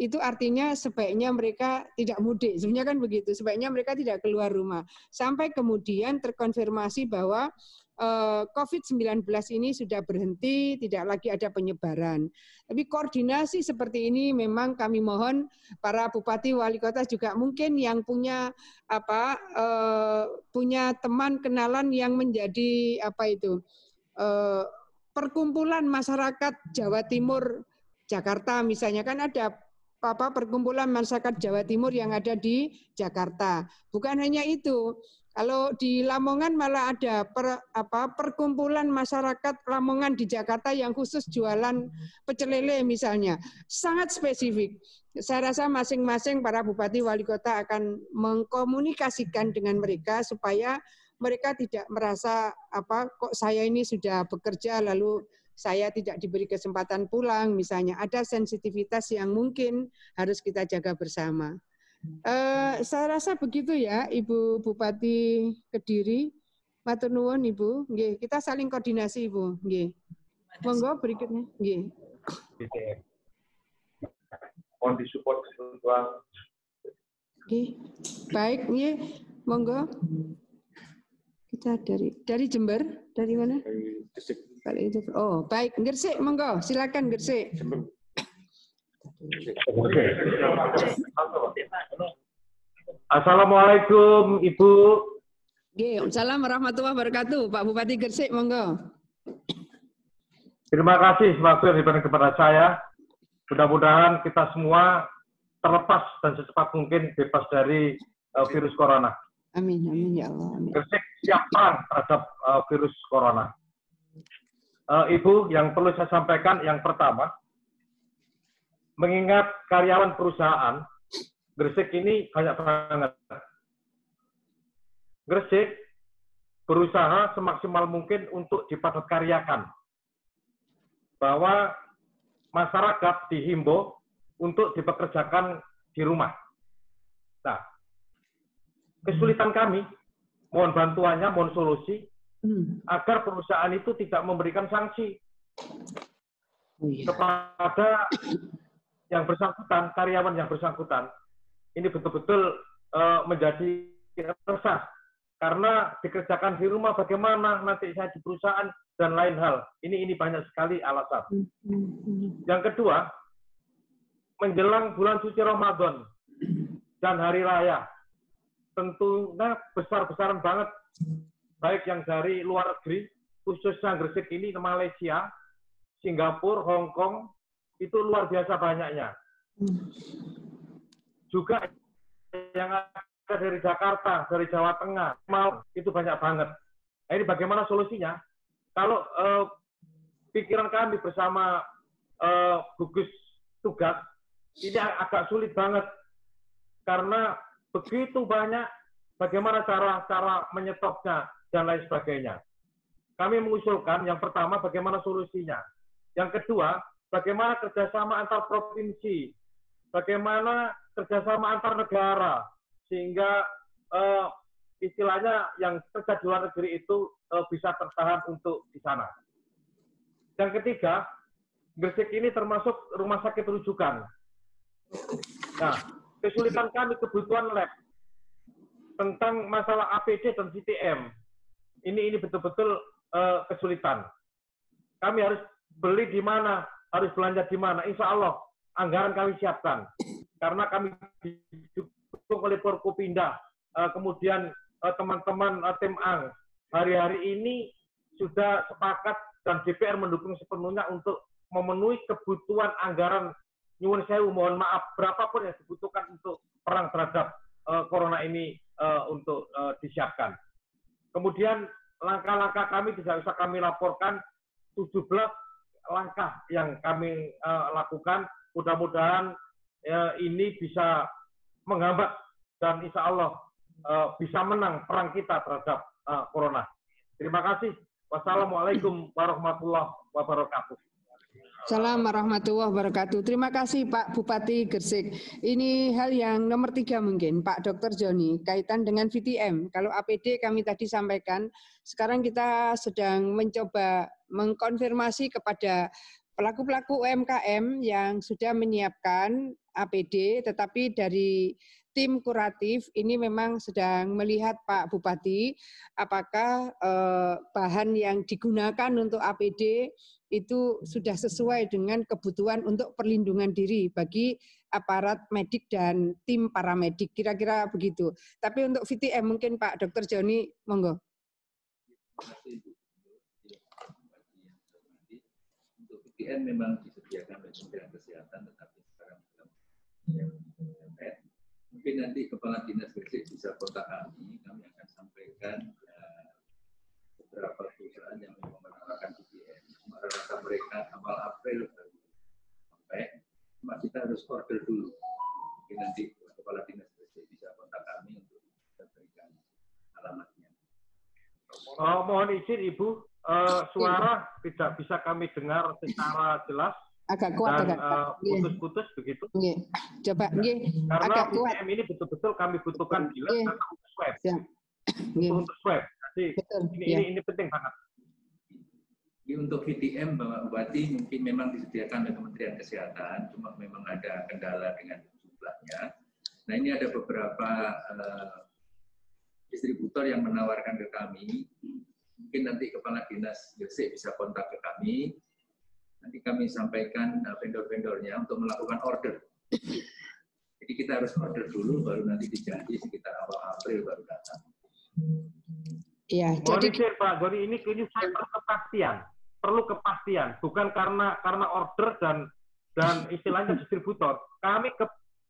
Itu artinya sebaiknya mereka tidak mudik. Sebenarnya kan begitu, sebaiknya mereka tidak keluar rumah. Sampai kemudian terkonfirmasi bahwa COVID-19 ini sudah berhenti, tidak lagi ada penyebaran. Tapi koordinasi seperti ini memang kami mohon para bupati wali kota juga mungkin yang punya punya teman kenalan yang menjadi perkumpulan masyarakat Jawa Timur Jakarta misalnya, kan ada perkumpulan masyarakat Jawa Timur yang ada di Jakarta. Bukan hanya itu. Kalau di Lamongan malah ada perkumpulan masyarakat Lamongan di Jakarta yang khusus jualan pecel lele misalnya. Sangat spesifik. Saya rasa masing-masing para bupati wali kota akan mengkomunikasikan dengan mereka supaya mereka tidak merasa kok saya ini sudah bekerja lalu saya tidak diberi kesempatan pulang misalnya. Ada sensitivitas yang mungkin harus kita jaga bersama. Saya rasa begitu ya, Ibu Bupati Kediri. Matur nuwun Ibu. Nggih, kita saling koordinasi Ibu. Nggih. Monggo berikutnya. Nggih.
Mohon disupport keseluruhan.
Nggih. Baik, nggih. Monggo. Kita dari Jember, dari mana?
Dari Gresik.
Oh, baik. Gresik, monggo. Silakan Gresik.
Assalamualaikum Ibu.
Assalamualaikum warahmatullahi wabarakatuh. Pak Bupati Gresik, monggo.
Terima kasih waktu yang diberikan kepada saya. Mudah-mudahan kita semua terlepas dan secepat mungkin bebas dari virus corona.
Amin, amin ya Allah. Amin.
Gresik siap perang terhadap virus corona. Ibu, yang perlu saya sampaikan yang pertama, mengingat karyawan perusahaan, Gresik ini banyak banget. Gresik berusaha semaksimal mungkin untuk dipadat karyakan. Bahwa masyarakat dihimbau untuk dipekerjakan di rumah. Nah, kesulitan kami, mohon bantuannya, mohon solusi, agar perusahaan itu tidak memberikan sanksi kepada yang bersangkutan, karyawan yang bersangkutan. Ini betul-betul menjadi resah. Karena dikerjakan di rumah, bagaimana nanti saya di perusahaan, dan lain hal. Ini banyak sekali alasan. Yang kedua, menjelang bulan suci Ramadan dan Hari Raya, tentunya besar-besaran banget, baik yang dari luar negeri, khususnya Gresik ini, Malaysia, Singapura, Hong Kong, itu luar biasa banyaknya. Juga yang ada dari Jakarta, dari Jawa Tengah, itu banyak banget. Nah, ini bagaimana solusinya? Kalau pikiran kami bersama gugus tugas, ini agak sulit banget. Karena begitu banyak, bagaimana cara menyetopnya, dan lain sebagainya. Kami mengusulkan, yang pertama, bagaimana solusinya. Yang kedua, bagaimana kerjasama antar provinsi, bagaimana kerjasama antar negara, sehingga istilahnya yang kerja di luar negeri itu bisa tertahan untuk di sana. Yang ketiga, Gresik ini termasuk rumah sakit rujukan. Nah, kesulitan kami kebutuhan lab tentang masalah APD dan CTM. Ini betul-betul kesulitan. Kami harus beli di mana, harus belanja di mana. Insya Allah, anggaran kami siapkan. Karena kami didukung oleh Forkopinda, kemudian teman-teman tim ANG, hari-hari ini sudah sepakat dan DPR mendukung sepenuhnya untuk memenuhi kebutuhan anggaran nyuwun sewu, mohon maaf, berapapun yang dibutuhkan untuk perang terhadap corona ini untuk disiapkan. Kemudian langkah-langkah kami tidak bisa kami laporkan, 17 langkah yang kami lakukan, mudah-mudahan ini bisa menghambat dan insya Allah bisa menang perang kita terhadap corona. Terima kasih. Wassalamualaikum warahmatullahi wabarakatuh.
Assalamualaikum warahmatullahi wabarakatuh. Terima kasih Pak Bupati Gresik. Ini hal yang nomor 3 mungkin, Pak Dr. Joni, kaitan dengan VTM. Kalau APD kami tadi sampaikan, sekarang kita sedang mencoba mengkonfirmasi kepada pelaku-pelaku UMKM yang sudah menyiapkan APD, tetapi dari tim kuratif ini memang sedang melihat Pak Bupati apakah bahan yang digunakan untuk APD itu sudah sesuai dengan kebutuhan untuk perlindungan diri bagi aparat medik dan tim paramedik, kira-kira begitu. Tapi untuk VTM mungkin Pak Dr. Joni, monggo.
Untuk VTM memang disediakan oleh Kementerian Kesehatan, tetapi sekarang mungkin nanti Kepala Dinas Gresik bisa kontak kami akan sampaikan beberapa perusahaan yang memang menawarkan VTM. Rata mereka awal April baru sampai, cuma kita harus order dulu. Mungkin nanti Kepala Dinas Gresik bisa kontak kami untuk memberikan alamatnya.
Mohon izin Ibu, suara tidak bisa kami dengar secara jelas.
Agak kuat,
dan putus-putus begitu.
Coba,
karena
agak kuat.
VTM ini betul-betul kami butuhkan di lab karena untuk swab. Untuk swab. Jadi ini penting banget.
Untuk VTM, Bapak Bupati, mungkin memang disediakan oleh Kementerian Kesehatan, cuma memang ada kendala dengan jumlahnya. Nah, ini ada beberapa distributor yang menawarkan ke kami. Mungkin nanti Kepala Dinas Gresik bisa kontak ke kami. Nanti kami sampaikan vendor-vendornya untuk melakukan order. Jadi kita harus order dulu, baru nanti dijanji sekitar awal April baru datang.
Ya,
jadi Pak Goni, ini saya perlu kepastian, bukan karena order dan istilahnya distributor. Kami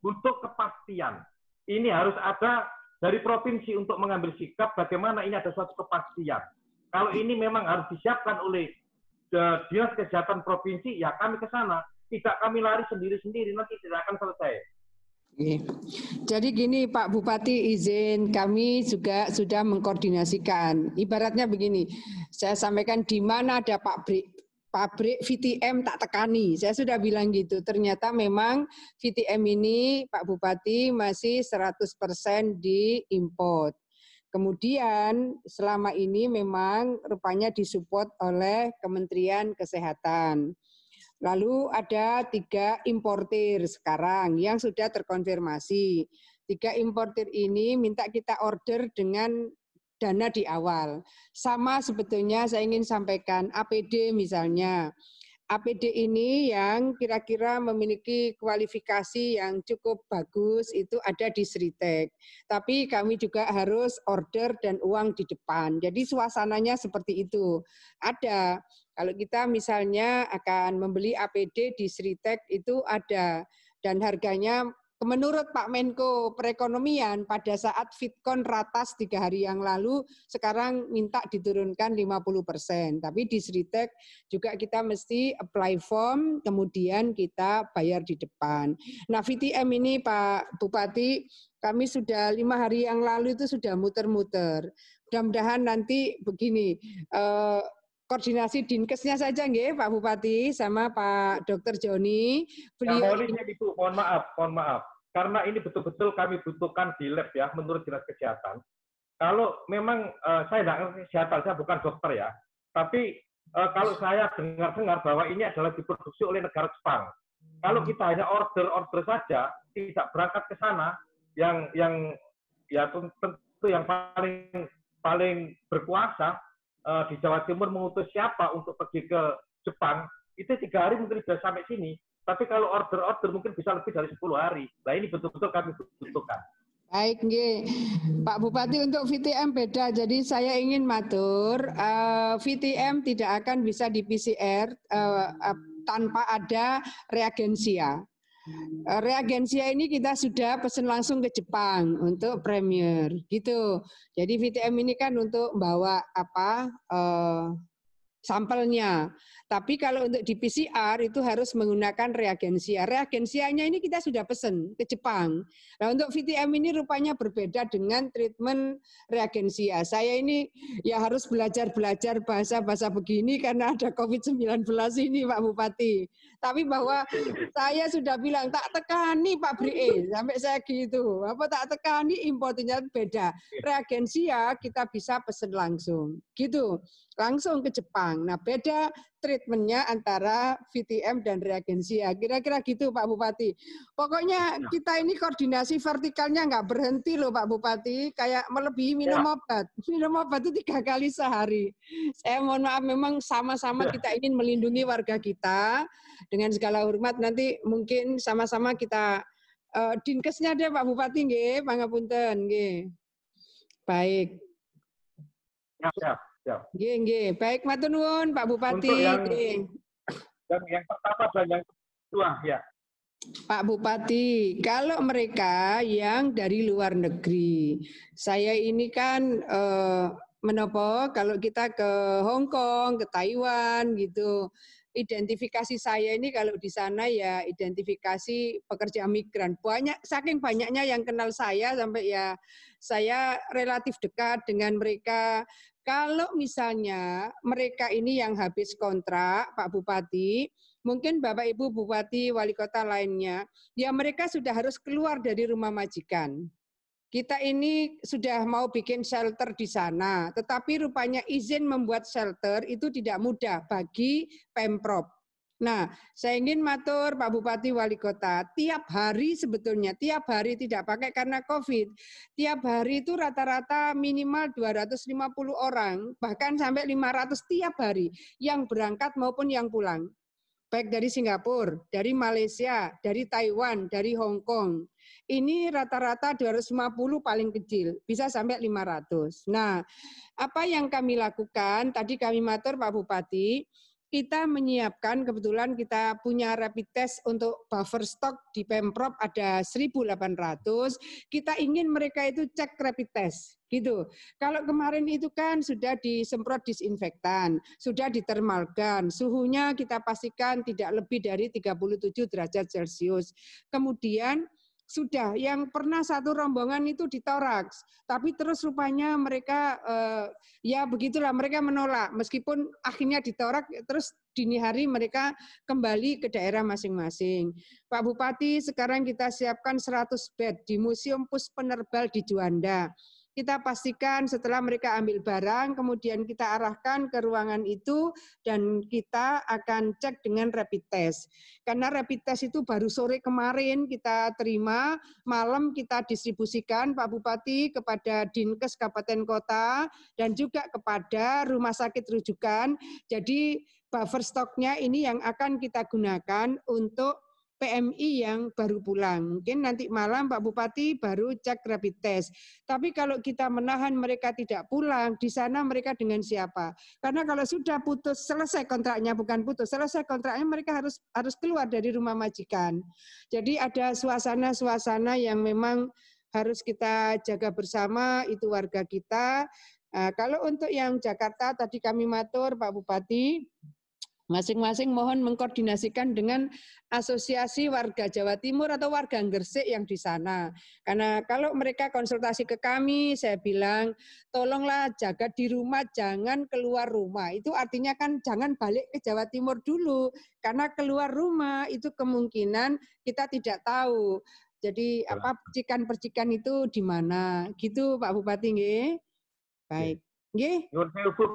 butuh kepastian. Ini harus ada dari provinsi untuk mengambil sikap bagaimana ini ada suatu kepastian. Kalau ini memang harus disiapkan oleh Dinas Kesehatan Provinsi, ya kami ke sana. Tidak kami lari sendiri-sendiri, nanti tidak akan selesai.
Jadi gini Pak Bupati, izin kami juga sudah mengkoordinasikan. Ibaratnya begini, saya sampaikan di mana ada pabrik VTM tak tekani. Saya sudah bilang gitu. Ternyata memang VTM ini Pak Bupati masih 100% diimport. Kemudian selama ini memang rupanya disupport oleh Kementerian Kesehatan. Lalu ada 3 importir sekarang yang sudah terkonfirmasi. 3 importir ini minta kita order dengan dana di awal. Sama sebetulnya saya ingin sampaikan APD misalnya. APD ini yang kira-kira memiliki kualifikasi yang cukup bagus itu ada di Sritek. Tapi kami juga harus order dan uang di depan. Jadi suasananya seperti itu. Ada. Kalau kita misalnya akan membeli APD di Sritek itu ada. Dan harganya menurut Pak Menko Perekonomian pada saat Fitcon ratas 3 hari yang lalu, sekarang minta diturunkan 50%. Tapi di Sritek juga kita mesti apply form, kemudian kita bayar di depan. Nah VTM ini Pak Bupati, kami sudah 5 hari yang lalu itu sudah muter-muter. Mudah-mudahan nanti begini, koordinasi Dinkesnya saja nggih Pak Bupati sama Pak Dr. Joni.
Beliau Ibu, mohon maaf. Karena ini betul-betul kami butuhkan di lab ya, menurut Dinas Kesehatan. Kalau memang saya tidak ngerti kesehatan, saya bukan dokter ya. Tapi kalau saya dengar-dengar bahwa ini adalah diproduksi oleh negara Jepang. Kalau kita hanya order saja, tidak berangkat ke sana, yang ya tentu yang paling berkuasa di Jawa Timur mengutus siapa untuk pergi ke Jepang, itu 3 hari mungkin sudah sampai sini. Tapi kalau order mungkin bisa lebih dari 10 hari. Nah ini betul-betul kami butuhkan.
Baik, nggih. Pak Bupati untuk VTM beda. Jadi saya ingin matur, VTM tidak akan bisa di PCR tanpa ada reagensia. Reagensia ini kita sudah pesan langsung ke Jepang untuk premier, gitu. Jadi VTM ini kan untuk bawa sampelnya. Tapi kalau untuk di PCR itu harus menggunakan reagensia. Reagensianya ini kita sudah pesan ke Jepang. Nah untuk VTM ini rupanya berbeda dengan treatment reagensia. Saya ini ya harus belajar bahasa-bahasa begini karena ada COVID-19 ini Pak Bupati. Tapi bahwa saya sudah bilang tak tekani Pak Bri, sampai saya gitu. Apa tak tekani importnya beda. Reagensia kita bisa pesan langsung. Gitu. Langsung ke Jepang. pulang. Nah, beda treatmentnya antara VTM dan reagensia. Kira-kira gitu Pak Bupati. Pokoknya kita ini koordinasi vertikalnya nggak berhenti loh Pak Bupati. Kayak melebihi minum obat. Minum obat itu 3 kali sehari. Saya mohon maaf, memang sama-sama kita ingin melindungi warga kita. Dengan segala hormat nanti mungkin sama-sama kita Dinkesnya deh Pak Bupati nggih, pangapunten nggih. Baik.
Siap.
Nggih. Baik, matur nuwun Pak Bupati.
Untuk yang pertama dan yang kedua, ya.
Pak Bupati, kalau mereka yang dari luar negeri, saya ini kan menopo kalau kita ke Hong Kong, ke Taiwan gitu, identifikasi saya ini kalau di sana ya identifikasi pekerja migran. Saking banyaknya yang kenal saya sampai ya saya relatif dekat dengan mereka. Kalau misalnya mereka ini yang habis kontrak, Pak Bupati, mungkin Bapak Ibu Bupati, Wali Kota lainnya, ya mereka sudah harus keluar dari rumah majikan. Kita ini sudah mau bikin shelter di sana, tetapi rupanya izin membuat shelter itu tidak mudah bagi Pemprov. Nah, saya ingin matur Pak Bupati Wali Kota, tiap hari sebetulnya, tiap hari tidak pakai karena COVID, tiap hari itu rata-rata minimal 250 orang, bahkan sampai 500 tiap hari, yang berangkat maupun yang pulang. Baik dari Singapura, dari Malaysia, dari Taiwan, dari Hong Kong. Ini rata-rata 250 paling kecil, bisa sampai 500. Nah, apa yang kami lakukan, tadi kami matur Pak Bupati, kita menyiapkan, kebetulan kita punya rapid test untuk buffer stock di Pemprov ada 1.800, kita ingin mereka itu cek rapid test. Gitu. Kalau kemarin itu kan sudah disemprot disinfektan, sudah ditermalkan, suhunya kita pastikan tidak lebih dari 37 derajat Celcius. Kemudian sudah yang pernah satu rombongan itu ditoraks, tapi terus rupanya mereka ya begitulah, mereka menolak meskipun akhirnya ditorak, terus dini hari mereka kembali ke daerah masing-masing. Pak Bupati, sekarang kita siapkan 100 bed di Museum Puspenerbal di Juanda. Kita pastikan setelah mereka ambil barang, kemudian kita arahkan ke ruangan itu dan kita akan cek dengan rapid test. Karena rapid test itu baru sore kemarin kita terima, malam kita distribusikan Pak Bupati kepada Dinkes Kabupaten Kota dan juga kepada rumah sakit rujukan. Jadi buffer stoknya ini yang akan kita gunakan untuk PMI yang baru pulang. Mungkin nanti malam Pak Bupati baru cek rapid test. Tapi kalau kita menahan mereka tidak pulang, di sana mereka dengan siapa? Karena kalau sudah putus, selesai kontraknya, bukan putus, selesai kontraknya mereka harus keluar dari rumah majikan. Jadi ada suasana-suasana yang memang harus kita jaga bersama, itu warga kita. Kalau untuk yang Jakarta, tadi kami matur Pak Bupati, masing-masing mohon mengkoordinasikan dengan asosiasi warga Jawa Timur atau warga Gresik yang di sana. Karena kalau mereka konsultasi ke kami, saya bilang, tolonglah jaga di rumah, jangan keluar rumah. Itu artinya kan jangan balik ke Jawa Timur dulu. Karena keluar rumah itu kemungkinan kita tidak tahu. Jadi apa percikan-percikan itu di mana. Gitu Pak Bupati, nggih. Baik. Nggih.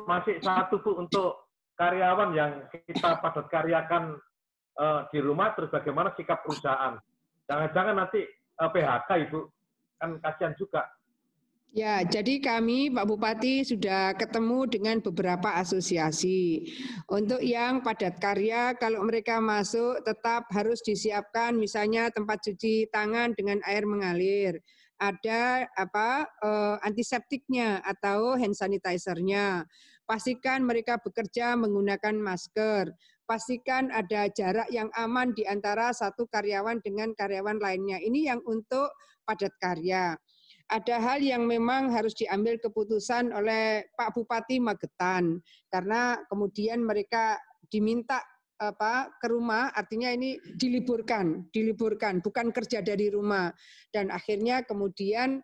Masih satu Bu untuk karyawan yang kita padat karyakan di rumah, terus bagaimana sikap perusahaan? Jangan-jangan nanti PHK Ibu, kan kasihan juga.
Ya, jadi kami Pak Bupati sudah ketemu dengan beberapa asosiasi. Untuk yang padat karya, kalau mereka masuk tetap harus disiapkan misalnya tempat cuci tangan dengan air mengalir. Ada antiseptiknya atau hand sanitizer-nya. Pastikan mereka bekerja menggunakan masker. Pastikan ada jarak yang aman di antara satu karyawan dengan karyawan lainnya. Ini yang untuk padat karya. Ada hal yang memang harus diambil keputusan oleh Pak Bupati Magetan. Karena kemudian mereka diminta ke rumah, artinya ini diliburkan, bukan kerja dari rumah. Dan akhirnya kemudian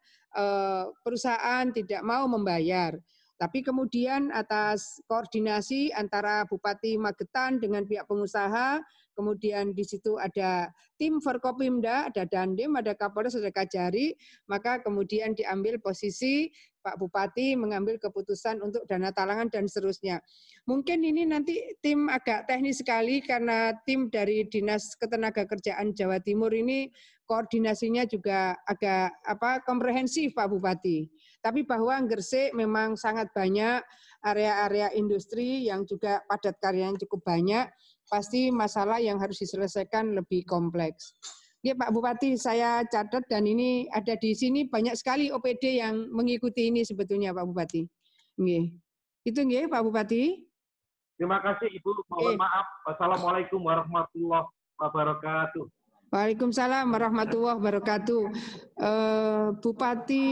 perusahaan tidak mau membayar. Tapi kemudian atas koordinasi antara Bupati Magetan dengan pihak pengusaha, kemudian di situ ada tim Forkopimda, ada Dandim, ada Kapolres, ada Kajari, maka kemudian diambil posisi Pak Bupati mengambil keputusan untuk dana talangan dan seterusnya. Mungkin ini nanti tim agak teknis sekali karena tim dari Dinas Ketenagakerjaan Jawa Timur ini koordinasinya juga agak komprehensif Pak Bupati. Tapi bahwa Gresik memang sangat banyak area-area industri yang juga padat karyanya cukup banyak, pasti masalah yang harus diselesaikan lebih kompleks. Ya Pak Bupati, saya catat dan ini ada di sini banyak sekali OPD yang mengikuti ini sebetulnya Pak Bupati. Nggih. Itu nggih Pak Bupati.
Terima kasih Ibu. Mohon maaf. Wassalamualaikum warahmatullahi wabarakatuh.
Waalaikumsalam warahmatullahi wabarakatuh. Bupati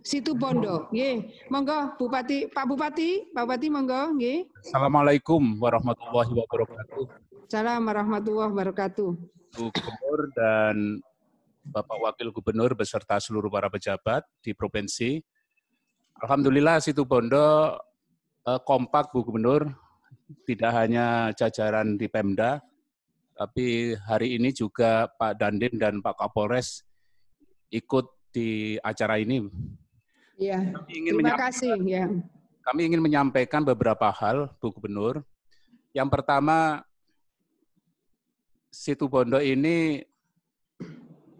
Situbondo, nggih. Monggo Bupati, Pak Bupati monggo, nggih.
Assalamualaikum warahmatullahi wabarakatuh.
Assalamualaikum warahmatullahi wabarakatuh.
Bu Gubernur dan Bapak Wakil Gubernur beserta seluruh para pejabat di provinsi. Alhamdulillah Situbondo kompak Bu Gubernur, tidak hanya jajaran di Pemda, tapi hari ini juga Pak Dandim dan Pak Kapolres ikut di acara ini.
Ya, terima kasih. Ya.
Kami ingin menyampaikan beberapa hal, Bu Gubernur. Yang pertama, Situbondo ini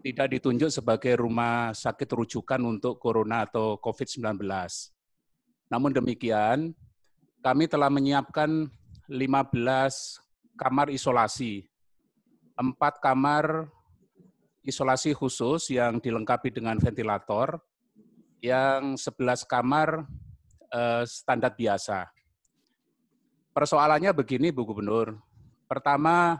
tidak ditunjuk sebagai rumah sakit rujukan untuk corona atau COVID-19. Namun demikian, kami telah menyiapkan 15 kamar isolasi, 4 kamar isolasi khusus yang dilengkapi dengan ventilator, yang 11 kamar standar biasa. Persoalannya begini, Bu Gubernur. Pertama,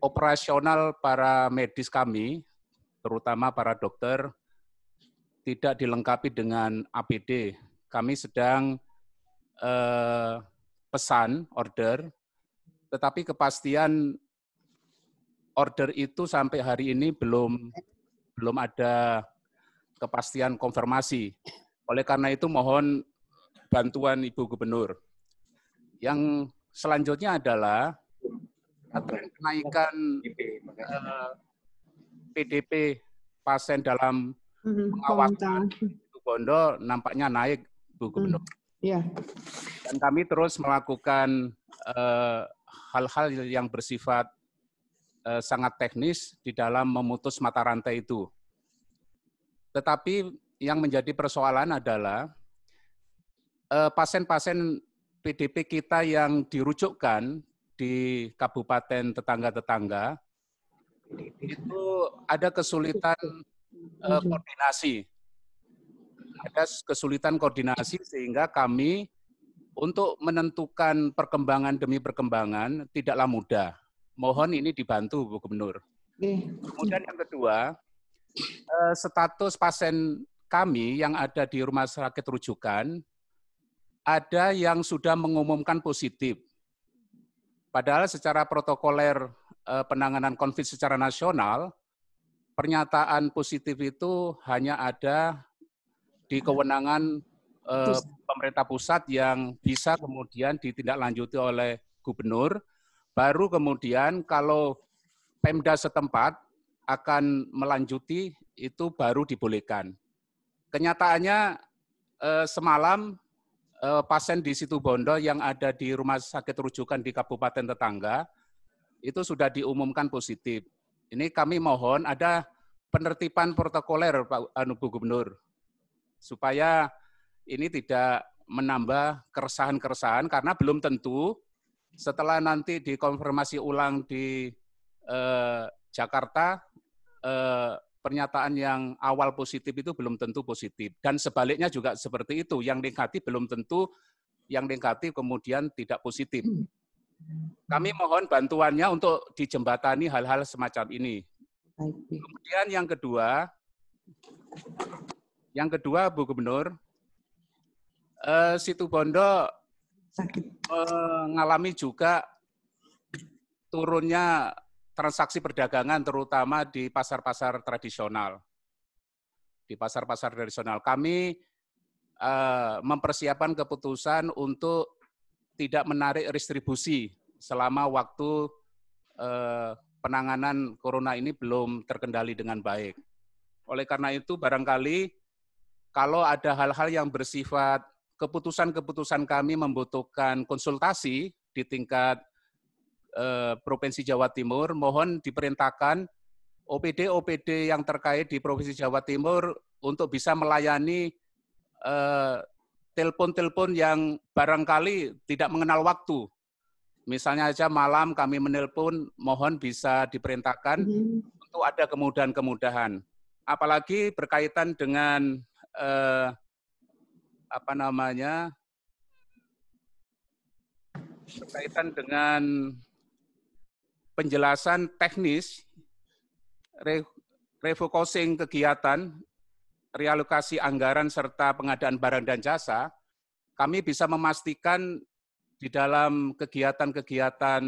operasional para medis kami, terutama para dokter, tidak dilengkapi dengan APD. Kami sedang pesan order, tetapi kepastian order itu sampai hari ini belum ada kepastian konfirmasi. Oleh karena itu mohon bantuan Ibu Gubernur. Yang selanjutnya adalah kenaikan PDP pasien dalam pengawasan Situbondo nampaknya naik, Bu Gubernur.
Ya.
Dan kami terus melakukan hal-hal yang bersifat sangat teknis di dalam memutus mata rantai itu. Tetapi yang menjadi persoalan adalah pasien-pasien PDP kita yang dirujukkan di kabupaten tetangga-tetangga, itu ada kesulitan koordinasi. Ada kesulitan koordinasi sehingga kami untuk menentukan perkembangan demi perkembangan tidaklah mudah. Mohon ini dibantu, Bu Gubernur. Kemudian yang kedua, status pasien kami yang ada di rumah sakit rujukan, ada yang sudah mengumumkan positif. Padahal secara protokoler penanganan COVID secara nasional, pernyataan positif itu hanya ada di kewenangan pemerintah pusat yang bisa kemudian ditindaklanjuti oleh gubernur, baru kemudian kalau Pemda setempat akan melanjuti itu baru dibolehkan. Kenyataannya semalam pasien di Situbondo yang ada di rumah sakit rujukan di kabupaten tetangga itu sudah diumumkan positif. Ini kami mohon ada penertiban protokoler Pak Bu Gubernur supaya ini tidak menambah keresahan-keresahan karena belum tentu setelah nanti dikonfirmasi ulang di Jakarta pernyataan yang awal positif itu belum tentu positif. Dan sebaliknya juga seperti itu, yang negatif belum tentu, yang negatif kemudian tidak positif. Kami mohon bantuannya untuk dijembatani hal-hal semacam ini. Kemudian yang kedua Bu Gubernur, Situbondo mengalami juga turunnya transaksi perdagangan terutama di pasar-pasar tradisional. Di pasar-pasar tradisional kami mempersiapkan keputusan untuk tidak menarik distribusi selama waktu penanganan corona ini belum terkendali dengan baik. Oleh karena itu barangkali kalau ada hal-hal yang bersifat keputusan-keputusan kami membutuhkan konsultasi di tingkat Provinsi Jawa Timur, mohon diperintahkan OPD-OPD yang terkait di Provinsi Jawa Timur untuk bisa melayani telepon-telepon yang barangkali tidak mengenal waktu. Misalnya aja malam kami menelpon, mohon bisa diperintahkan untuk ada kemudahan-kemudahan. Apalagi berkaitan dengan berkaitan dengan penjelasan teknis, refocusing kegiatan, realokasi anggaran serta pengadaan barang dan jasa, kami bisa memastikan di dalam kegiatan-kegiatan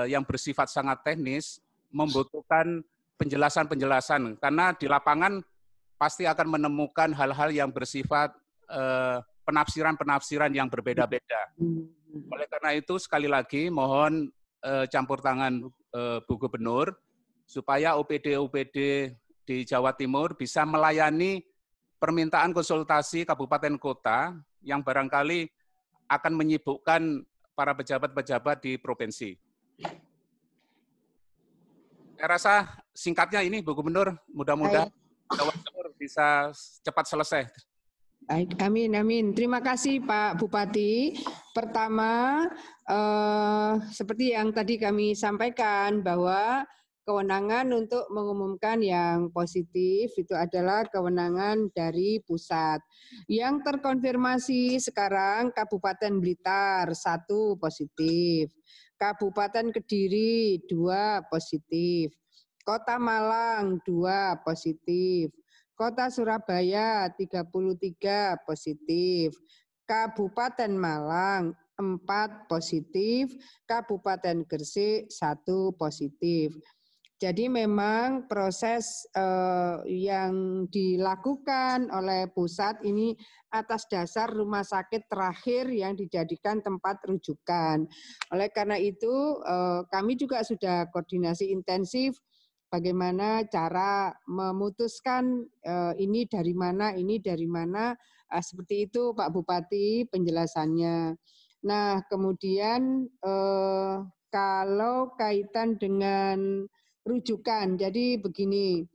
yang bersifat sangat teknis membutuhkan penjelasan-penjelasan, karena di lapangan pasti akan menemukan hal-hal yang bersifat penafsiran-penafsiran yang berbeda-beda. Oleh karena itu, sekali lagi mohon campur tangan Bu Gubernur, supaya OPD-OPD di Jawa Timur bisa melayani permintaan konsultasi kabupaten kota yang barangkali akan menyibukkan para pejabat-pejabat di provinsi. Saya rasa singkatnya ini, Bu Gubernur, mudah-mudahan Jawa Timur bisa cepat selesai.
Baik, amin, amin. Terima kasih Pak Bupati. Pertama, seperti yang tadi kami sampaikan bahwa kewenangan untuk mengumumkan yang positif itu adalah kewenangan dari pusat. Yang terkonfirmasi sekarang Kabupaten Blitar 1 positif, Kabupaten Kediri 2 positif, Kota Malang 2 positif, Kota Surabaya 33 positif, Kabupaten Malang 4 positif, Kabupaten Gresik 1 positif. Jadi memang proses yang dilakukan oleh pusat ini atas dasar rumah sakit terakhir yang dijadikan tempat rujukan. Oleh karena itu kami juga sudah koordinasi intensif bagaimana cara memutuskan ini dari mana, seperti itu Pak Bupati penjelasannya. Nah, kemudian kalau kaitan dengan rujukan, jadi begini,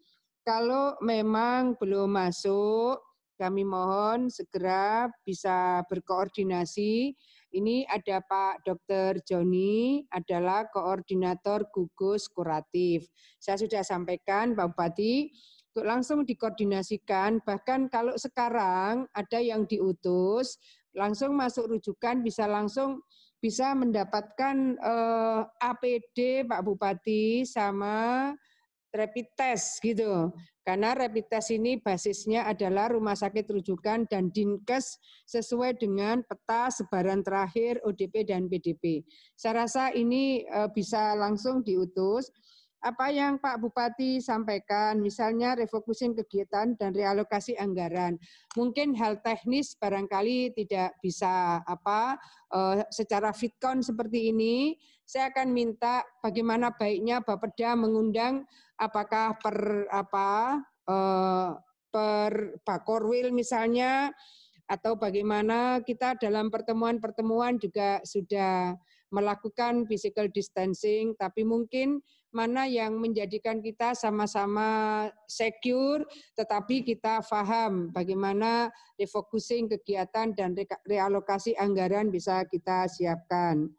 kalau memang belum masuk, kami mohon segera bisa berkoordinasi. Ini ada Pak Dr. Joni, adalah koordinator gugus kuratif. Saya sudah sampaikan Pak Bupati, untuk langsung dikoordinasikan, bahkan kalau sekarang ada yang diutus, langsung masuk rujukan bisa mendapatkan APD Pak Bupati sama rapid test gitu. Karena rapid test ini basisnya adalah rumah sakit rujukan dan Dinkes sesuai dengan peta sebaran terakhir ODP dan PDP. Saya rasa ini bisa langsung diutus. Apa yang Pak Bupati sampaikan, misalnya refocusing kegiatan dan realokasi anggaran. Mungkin hal teknis barangkali tidak bisa secara fitcon seperti ini. Saya akan minta bagaimana baiknya Bapeda mengundang apakah per Bakorwil misalnya, atau bagaimana kita dalam pertemuan-pertemuan juga sudah melakukan physical distancing, tapi mungkin mana yang menjadikan kita sama-sama secure, tetapi kita paham bagaimana refocusing kegiatan dan realokasi anggaran bisa kita siapkan.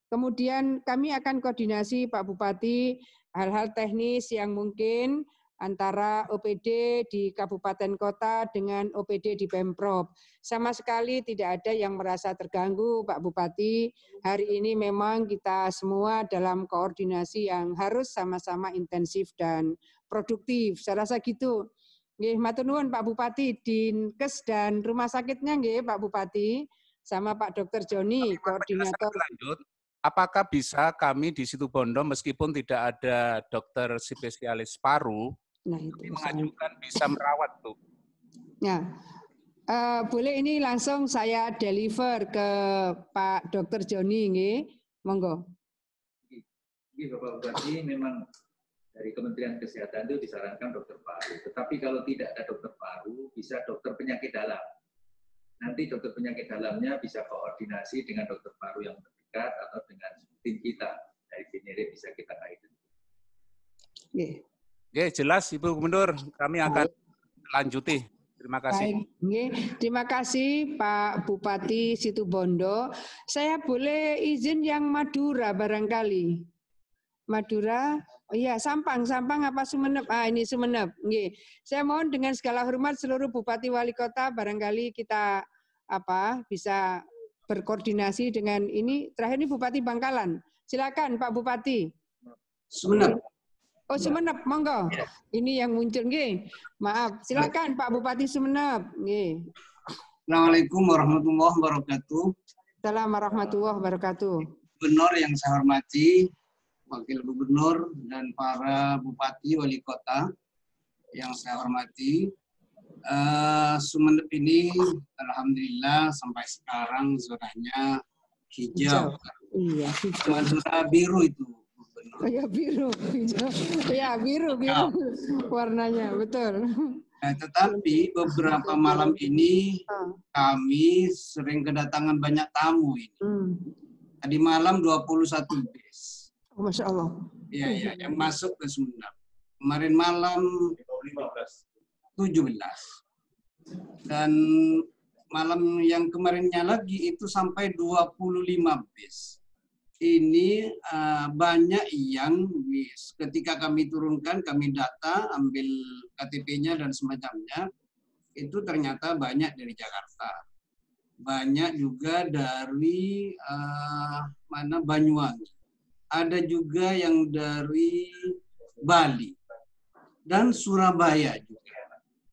Kemudian kami akan koordinasi Pak Bupati hal-hal teknis yang mungkin antara OPD di kabupaten kota dengan OPD di Pemprov. Sama sekali tidak ada yang merasa terganggu, Pak Bupati. Hari ini memang kita semua dalam koordinasi yang harus sama-sama intensif dan produktif. Saya rasa gitu. Nggih, matur nuwun Pak Bupati, Dinkes dan rumah sakitnya nggih Pak Bupati, sama Pak Dr. Joni, koordinator.
Apakah bisa kami di Situbondo meskipun tidak ada dokter spesialis paru, mengajukan bisa merawat tuh?
Ya, boleh ini langsung saya deliver ke Pak Dr. Joni, nggih, monggo.
Ini Bapak Bupati, memang dari Kementerian Kesehatan itu disarankan dokter paru. Tetapi kalau tidak ada dokter paru, bisa dokter penyakit dalam. Nanti dokter penyakit dalamnya bisa koordinasi dengan dokter paru yang terdekat atau dengan tim kita. Dari sini bisa kita kaitkan.
Oke, jelas Ibu Gubernur. Kami akan lanjuti. Terima kasih.
Baik, terima kasih Pak Bupati Situbondo. Saya boleh izin yang Madura barangkali. Madura, oh iya, Sampang apa Sumeneb? Ini Sumeneb. Saya mohon dengan segala hormat seluruh Bupati Wali Kota barangkali kita bisa berkoordinasi dengan ini. Terakhir ini Bupati Bangkalan. Silakan Pak Bupati.
Sumeneb.
Oh Sumeneb, monggo. Ini yang muncul, nggih. Maaf, silakan Pak Bupati Sumeneb. Nggih.
Assalamualaikum warahmatullahi wabarakatuh.
Assalamualaikum warahmatullahi wabarakatuh.
Gubernur yang saya hormati, Wakil Gubernur dan para Bupati Wali Kota yang saya hormati, Sumeneb ini alhamdulillah sampai sekarang zonanya hijau.
Iya, hijau.
Zona biru itu.
Oh ya biru, hijau. Ya biru warnanya, betul.
Nah, tetapi beberapa malam ini kami sering kedatangan banyak tamu ini. Tadi malam 21 bis.
Oh, Masya Allah.
Iya, yang masuk ke Sumeneb. Kemarin malam 17. Dan malam yang kemarinnya lagi itu sampai 25 bis. Ini banyak yang ketika kami turunkan, kami data, ambil KTP-nya dan semacamnya, itu ternyata banyak dari Jakarta. Banyak juga dari Banyuwangi. Ada juga yang dari Bali. Dan Surabaya juga.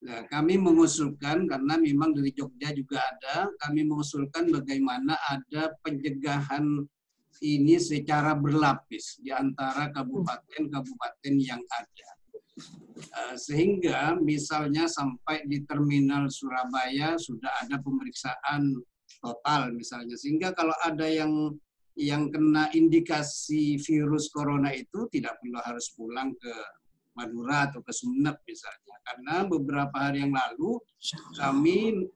Nah, kami mengusulkan, karena memang dari Jogja juga ada, kami mengusulkan bagaimana ada pencegahan ini secara berlapis di antara kabupaten-kabupaten yang ada. Sehingga misalnya sampai di terminal Surabaya sudah ada pemeriksaan total misalnya. Sehingga kalau ada yang kena indikasi virus corona itu tidak perlu harus pulang ke Madura atau ke Sumeneb misalnya. Karena beberapa hari yang lalu kami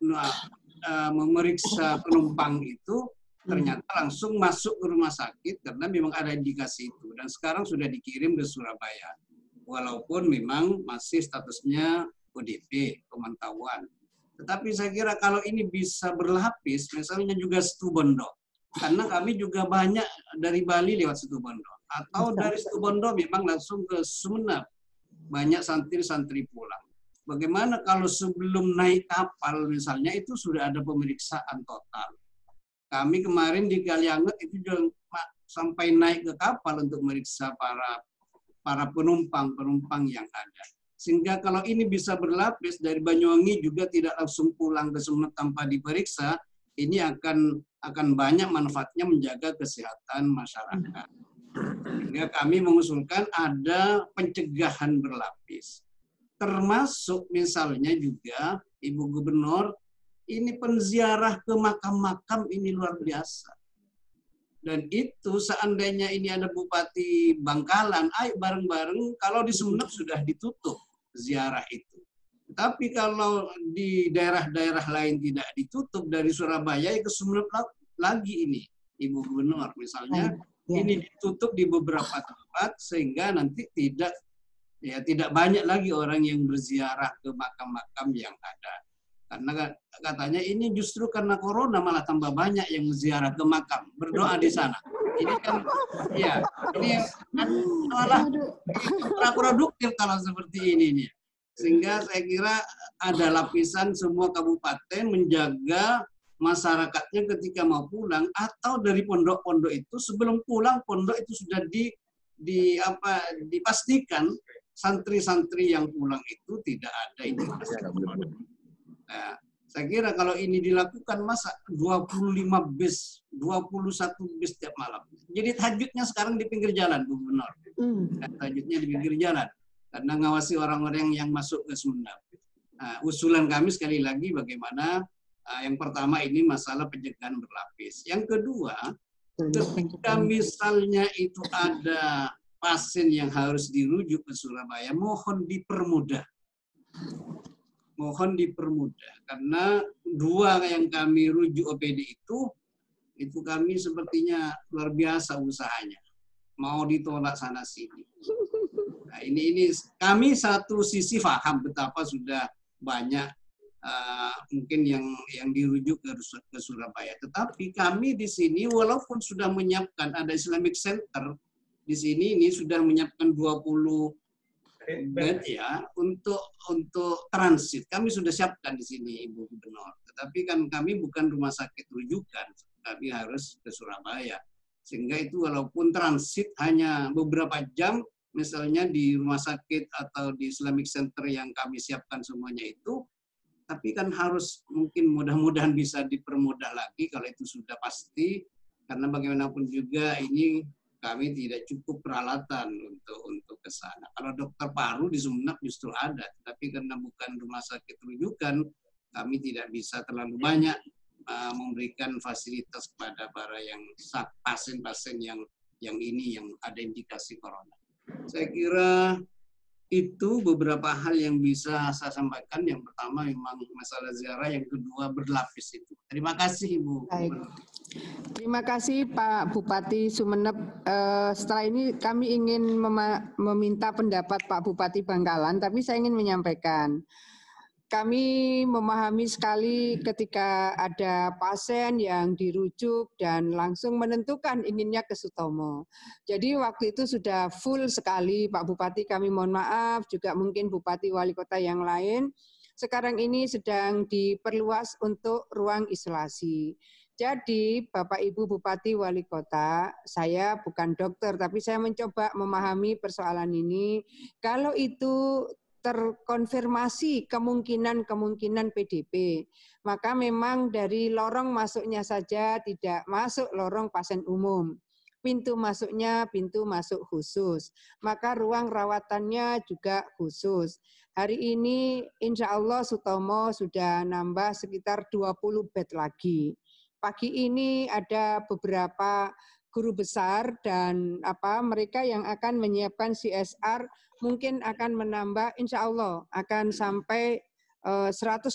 memeriksa penumpang itu ternyata langsung masuk ke rumah sakit karena memang ada indikasi itu. Dan sekarang sudah dikirim ke Surabaya. Walaupun memang masih statusnya ODP, pemantauan. Tetapi saya kira kalau ini bisa berlapis, misalnya juga Situbondo. Karena kami juga banyak dari Bali lewat Situbondo. Atau dari Situbondo memang langsung ke Sumeneb. Banyak santri-santri pulang. Bagaimana kalau sebelum naik kapal misalnya itu sudah ada pemeriksaan total. Kami kemarin di Kalianget itu juga sampai naik ke kapal untuk meriksa para penumpang yang ada. Sehingga kalau ini bisa berlapis dari Banyuwangi juga tidak langsung pulang ke Sumeneb tanpa diperiksa, ini akan banyak manfaatnya menjaga kesehatan masyarakat. Sehingga kami mengusulkan ada pencegahan berlapis. Termasuk misalnya juga Ibu Gubernur, ini penziarah ke makam-makam ini luar biasa. Dan itu seandainya ini ada Bupati Bangkalan, ayo bareng-bareng, kalau di Sumeneb sudah ditutup ziarah itu. Tapi kalau di daerah-daerah lain tidak ditutup, dari Surabaya ke Sumeneb lagi ini, Ibu Gubernur misalnya, ini ditutup di beberapa tempat sehingga nanti tidak banyak lagi orang yang berziarah ke makam-makam yang ada. Karena katanya ini justru karena corona malah tambah banyak yang ziarah ke makam, berdoa di sana. Ini kan, ya, ini malah kontraproduktif kalau seperti ini nih. Sehingga saya kira ada lapisan semua kabupaten menjaga masyarakatnya ketika mau pulang, atau dari pondok-pondok itu sebelum pulang pondok itu sudah dipastikan santri-santri yang pulang itu tidak ada indikasi. Nah, saya kira kalau ini dilakukan masa 25 bis, 21 bis tiap malam. Jadi tahajudnya sekarang di pinggir jalan, Bu Gubernur. Tahajudnya di pinggir jalan karena ngawasi orang-orang yang masuk ke Sumeneb. Nah, usulan kami sekali lagi bagaimana yang pertama ini masalah pencegahan berlapis. Yang kedua, ketika misalnya itu ada pasien yang harus dirujuk ke Surabaya, mohon dipermudah. mohon dipermudah karena dua yang kami rujuk OPD itu kami sepertinya luar biasa usahanya, mau ditolak sana sini. Nah, ini kami satu sisi paham betapa sudah banyak mungkin yang dirujuk ke Surabaya, tetapi kami di sini walaupun sudah menyiapkan ada Islamic Center di sini, ini sudah menyiapkan 20 bed ya untuk transit. Kami sudah siapkan di sini Ibu Gubernur. Tetapi kan kami bukan rumah sakit rujukan, kami harus ke Surabaya. Sehingga itu walaupun transit hanya beberapa jam, misalnya di rumah sakit atau di Islamic Center yang kami siapkan semuanya itu, tapi kan harus mungkin mudah-mudahan bisa dipermudah lagi kalau itu sudah pasti, karena bagaimanapun juga ini kami tidak cukup peralatan untuk ke sana. Kalau dokter paru di Sumeneb justru ada, tapi karena bukan rumah sakit rujukan, kami tidak bisa terlalu banyak memberikan fasilitas kepada para yang pasien-pasien yang ada indikasi corona. Saya kira itu beberapa hal yang bisa saya sampaikan. Yang pertama memang masalah ziarah, yang kedua berlapis itu. Terima kasih Ibu.
Baik. Terima kasih Pak Bupati Sumeneb. Setelah ini kami ingin meminta pendapat Pak Bupati Bangkalan, tapi saya ingin menyampaikan. Kami memahami sekali ketika ada pasien yang dirujuk dan langsung menentukan inginnya ke Sutomo. Jadi waktu itu sudah full sekali Pak Bupati, kami mohon maaf, juga mungkin Bupati Wali Kota yang lain. Sekarang ini sedang diperluas untuk ruang isolasi. Jadi Bapak Ibu Bupati Wali Kota, saya bukan dokter, tapi saya mencoba memahami persoalan ini. Kalau itu terkonfirmasi kemungkinan PDP, maka memang dari lorong masuknya saja tidak masuk lorong pasien umum. Pintu masuknya pintu masuk khusus, maka ruang rawatannya juga khusus. Hari ini insya Allah Sutomo sudah nambah sekitar 20 bed lagi. Pagi ini ada beberapa guru besar dan mereka yang akan menyiapkan CSR mungkin akan menambah, insya Allah akan sampai 120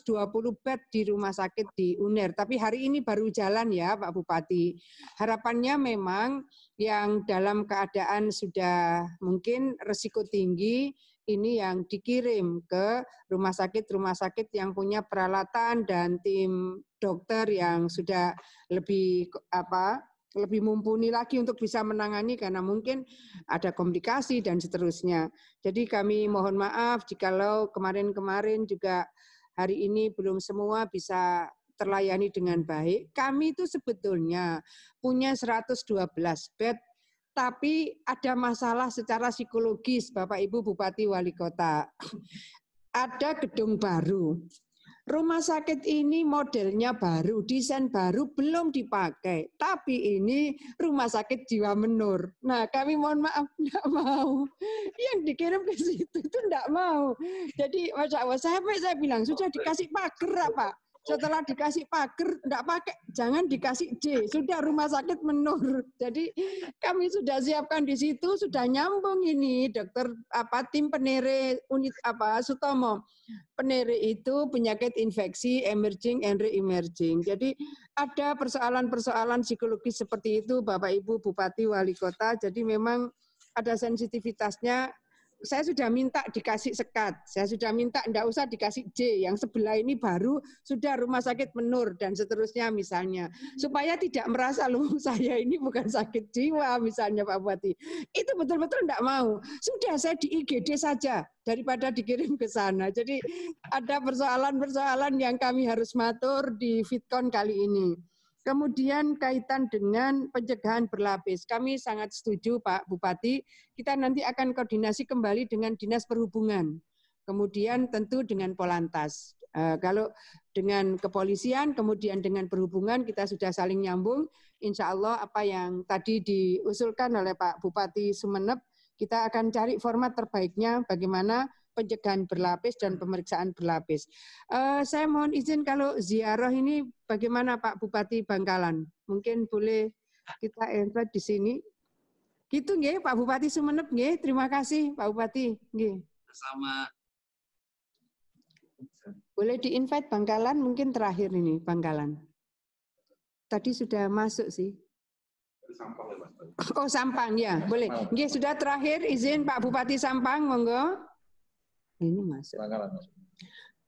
bed di rumah sakit di UNER. Tapi hari ini baru jalan ya Pak Bupati. Harapannya memang yang dalam keadaan sudah mungkin risiko tinggi, ini yang dikirim ke rumah sakit yang punya peralatan dan tim dokter yang sudah lebih mumpuni lagi untuk bisa menangani karena mungkin ada komplikasi dan seterusnya. Jadi kami mohon maaf jikalau kemarin-kemarin juga hari ini belum semua bisa terlayani dengan baik. Kami itu sebetulnya punya 112 bed, tapi ada masalah secara psikologis Bapak Ibu Bupati Wali Kota. Ada gedung baru. Rumah sakit ini modelnya baru, desain baru, belum dipakai. Tapi ini rumah sakit jiwa menur. Nah, kami mohon maaf, enggak mau. Yang dikirim ke situ itu enggak mau. Jadi, Masya Allah, saya bilang, sudah dikasih pagar apa? Setelah dikasih pagar, enggak pakai, jangan dikasih J. Sudah rumah sakit menur. Jadi, kami sudah siapkan di situ, sudah nyambung ini, dokter tim penere unit Sutomo. Penere itu penyakit infeksi emerging and re-emerging. Jadi ada persoalan-persoalan psikologis seperti itu Bapak Ibu Bupati Wali Kota. Jadi memang ada sensitivitasnya. Saya sudah minta dikasih sekat, saya sudah minta enggak usah dikasih J, yang sebelah ini baru sudah rumah sakit menur dan seterusnya misalnya. Supaya tidak merasa loh saya ini bukan sakit jiwa misalnya Pak Bupati. Itu betul-betul enggak mau. Sudah saya di IGD saja daripada dikirim ke sana. Jadi ada persoalan-persoalan yang kami harus matur di Fitcon kali ini. Kemudian kaitan dengan pencegahan berlapis, kami sangat setuju Pak Bupati, kita nanti akan koordinasi kembali dengan Dinas Perhubungan, kemudian tentu dengan Polantas. Kalau dengan kepolisian, kemudian dengan perhubungan kita sudah saling nyambung, insya Allah apa yang tadi diusulkan oleh Pak Bupati Sumeneb, kita akan cari format terbaiknya bagaimana pencegahan berlapis dan pemeriksaan berlapis. Saya mohon izin kalau ziarah ini bagaimana Pak Bupati Bangkalan? Mungkin boleh kita invite di sini. Gitu nggih Pak Bupati Sumeneb nggih. Terima kasih Pak Bupati nggih.
Sama.
Boleh di-invite Bangkalan, mungkin terakhir ini Bangkalan. Tadi sudah masuk sih.
Sampang ya, Mas.
Oh, Sampang ya, boleh. Nggih, sudah terakhir izin Pak Bupati Sampang, monggo. Ini masuk.
Bangkalan.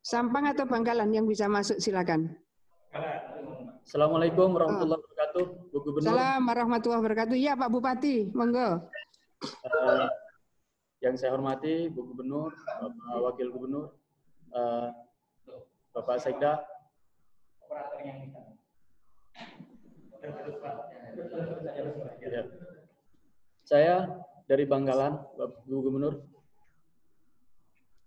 Sampang atau Bangkalan yang bisa masuk, silakan.
Assalamualaikum warahmatullahi wabarakatuh, Bu Gubernur.
Assalamualaikum warahmatullahi wabarakatuh. Ya, Pak Bupati, monggo.
Yang saya hormati Bu Gubernur, Bapak Wakil Gubernur, Bapak Sekda. Ya. Saya dari Bangkalan, Bu Gubernur.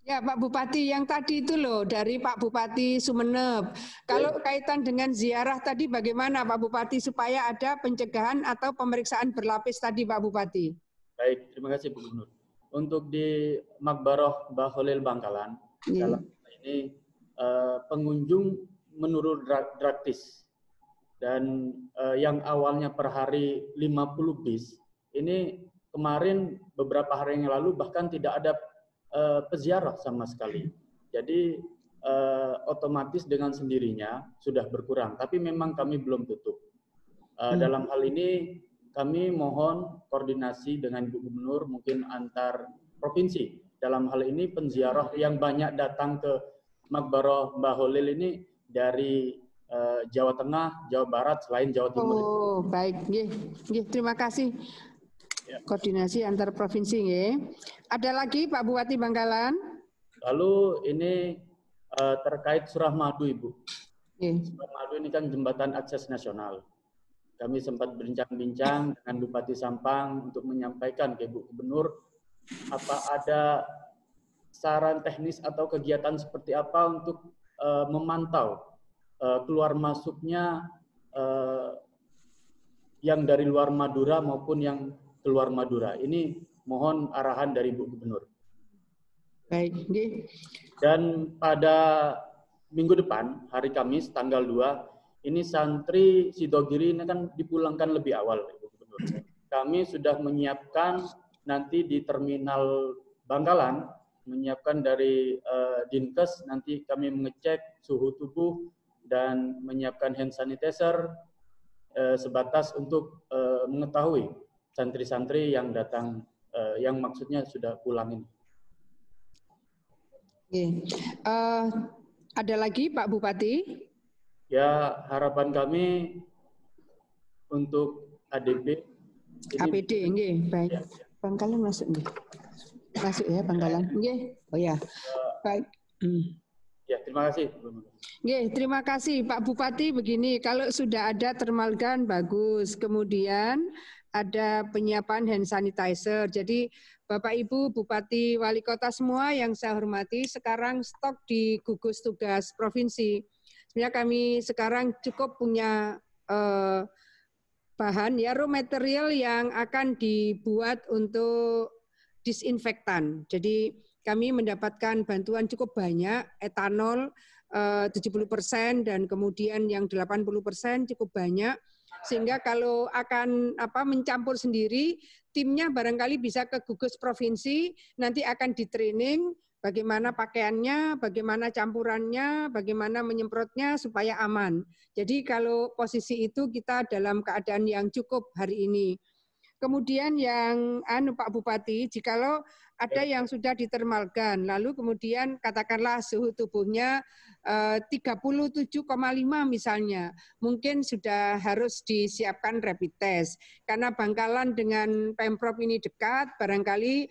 Ya, Pak Bupati, yang tadi itu loh dari Pak Bupati Sumeneb. Kalau kaitan dengan ziarah tadi bagaimana Pak Bupati supaya ada pencegahan atau pemeriksaan berlapis tadi Pak Bupati?
Baik, terima kasih Bu Gubernur. Untuk di Makbaroh Mbah Holil Bangkalan, dalam ini pengunjung menurun drastis. Dan yang awalnya per hari 50 bis, ini kemarin beberapa hari yang lalu bahkan tidak ada peziarah sama sekali. Jadi otomatis dengan sendirinya sudah berkurang, tapi memang kami belum tutup. Dalam hal ini kami mohon koordinasi dengan Bu Gubernur mungkin antar provinsi. Dalam hal ini penziarah yang banyak datang ke Makbaroh Mbah Holil ini dari Jawa Tengah, Jawa Barat, selain Jawa Timur.
Oh, baik. Nggih, terima kasih. Koordinasi antar provinsi, nggih. Ada lagi Pak Bupati Bangkalan?
Lalu ini terkait Surah Madu, Ibu.
Surah
Madu ini kan jembatan akses nasional. Kami sempat berbincang-bincang dengan Bupati Sampang untuk menyampaikan ke Bu Gubernur apa ada saran teknis atau kegiatan seperti apa untuk memantau keluar masuknya yang dari luar Madura maupun yang keluar Madura. Ini mohon arahan dari Bu Gubernur.
Baik.
Dan pada minggu depan, hari Kamis, tanggal 2, ini santri Sidogiri ini kan dipulangkan lebih awal, Bu Gubernur. Kami sudah menyiapkan nanti di terminal Bangkalan, menyiapkan dari Dinkes, nanti kami mengecek suhu tubuh dan menyiapkan hand sanitizer sebatas untuk mengetahui santri-santri yang datang, yang maksudnya sudah pulang ini.
Ada lagi Pak Bupati?
Ya, harapan kami untuk ADB.
APD, nggih, baik. Ya. Bangkalan masuk, nggih. Masuk ya Bangkalan, nggih. Oh ya, baik.
Ya, terima kasih.
Nggih, terima kasih Pak Bupati. Begini, kalau sudah ada thermal gun bagus, kemudian ada penyiapan hand sanitizer. Jadi Bapak Ibu Bupati Wali Kota semua yang saya hormati, sekarang stok di gugus tugas provinsi. Sebenarnya kami sekarang cukup punya bahan ya, raw material yang akan dibuat untuk disinfektan. Jadi kami mendapatkan bantuan cukup banyak, etanol 70% dan kemudian yang 80% cukup banyak. Sehingga kalau akan mencampur sendiri, timnya barangkali bisa ke gugus provinsi, nanti akan di-training bagaimana pakaiannya, bagaimana campurannya, bagaimana menyemprotnya supaya aman. Jadi kalau posisi itu kita dalam keadaan yang cukup hari ini. Kemudian yang Pak Bupati, jikalau ada yang sudah ditermalkan, lalu kemudian katakanlah suhu tubuhnya 37,5 misalnya, mungkin sudah harus disiapkan rapid test. Karena Bangkalan dengan Pemprov ini dekat, barangkali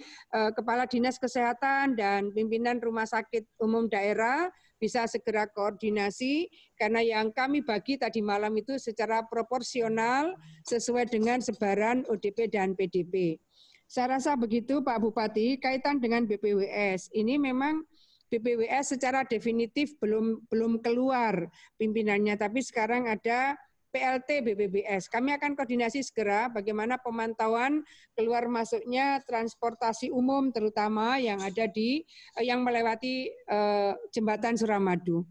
Kepala Dinas Kesehatan dan pimpinan Rumah Sakit Umum Daerah bisa segera koordinasi, karena yang kami bagi tadi malam itu secara proporsional sesuai dengan sebaran ODP dan PDP. Saya rasa begitu Pak Bupati, kaitan dengan BPWS. Ini memang BPWS secara definitif belum keluar pimpinannya, tapi sekarang ada PLT BPBS. Kami akan koordinasi segera bagaimana pemantauan keluar masuknya transportasi umum terutama yang ada yang melewati jembatan Suramadu.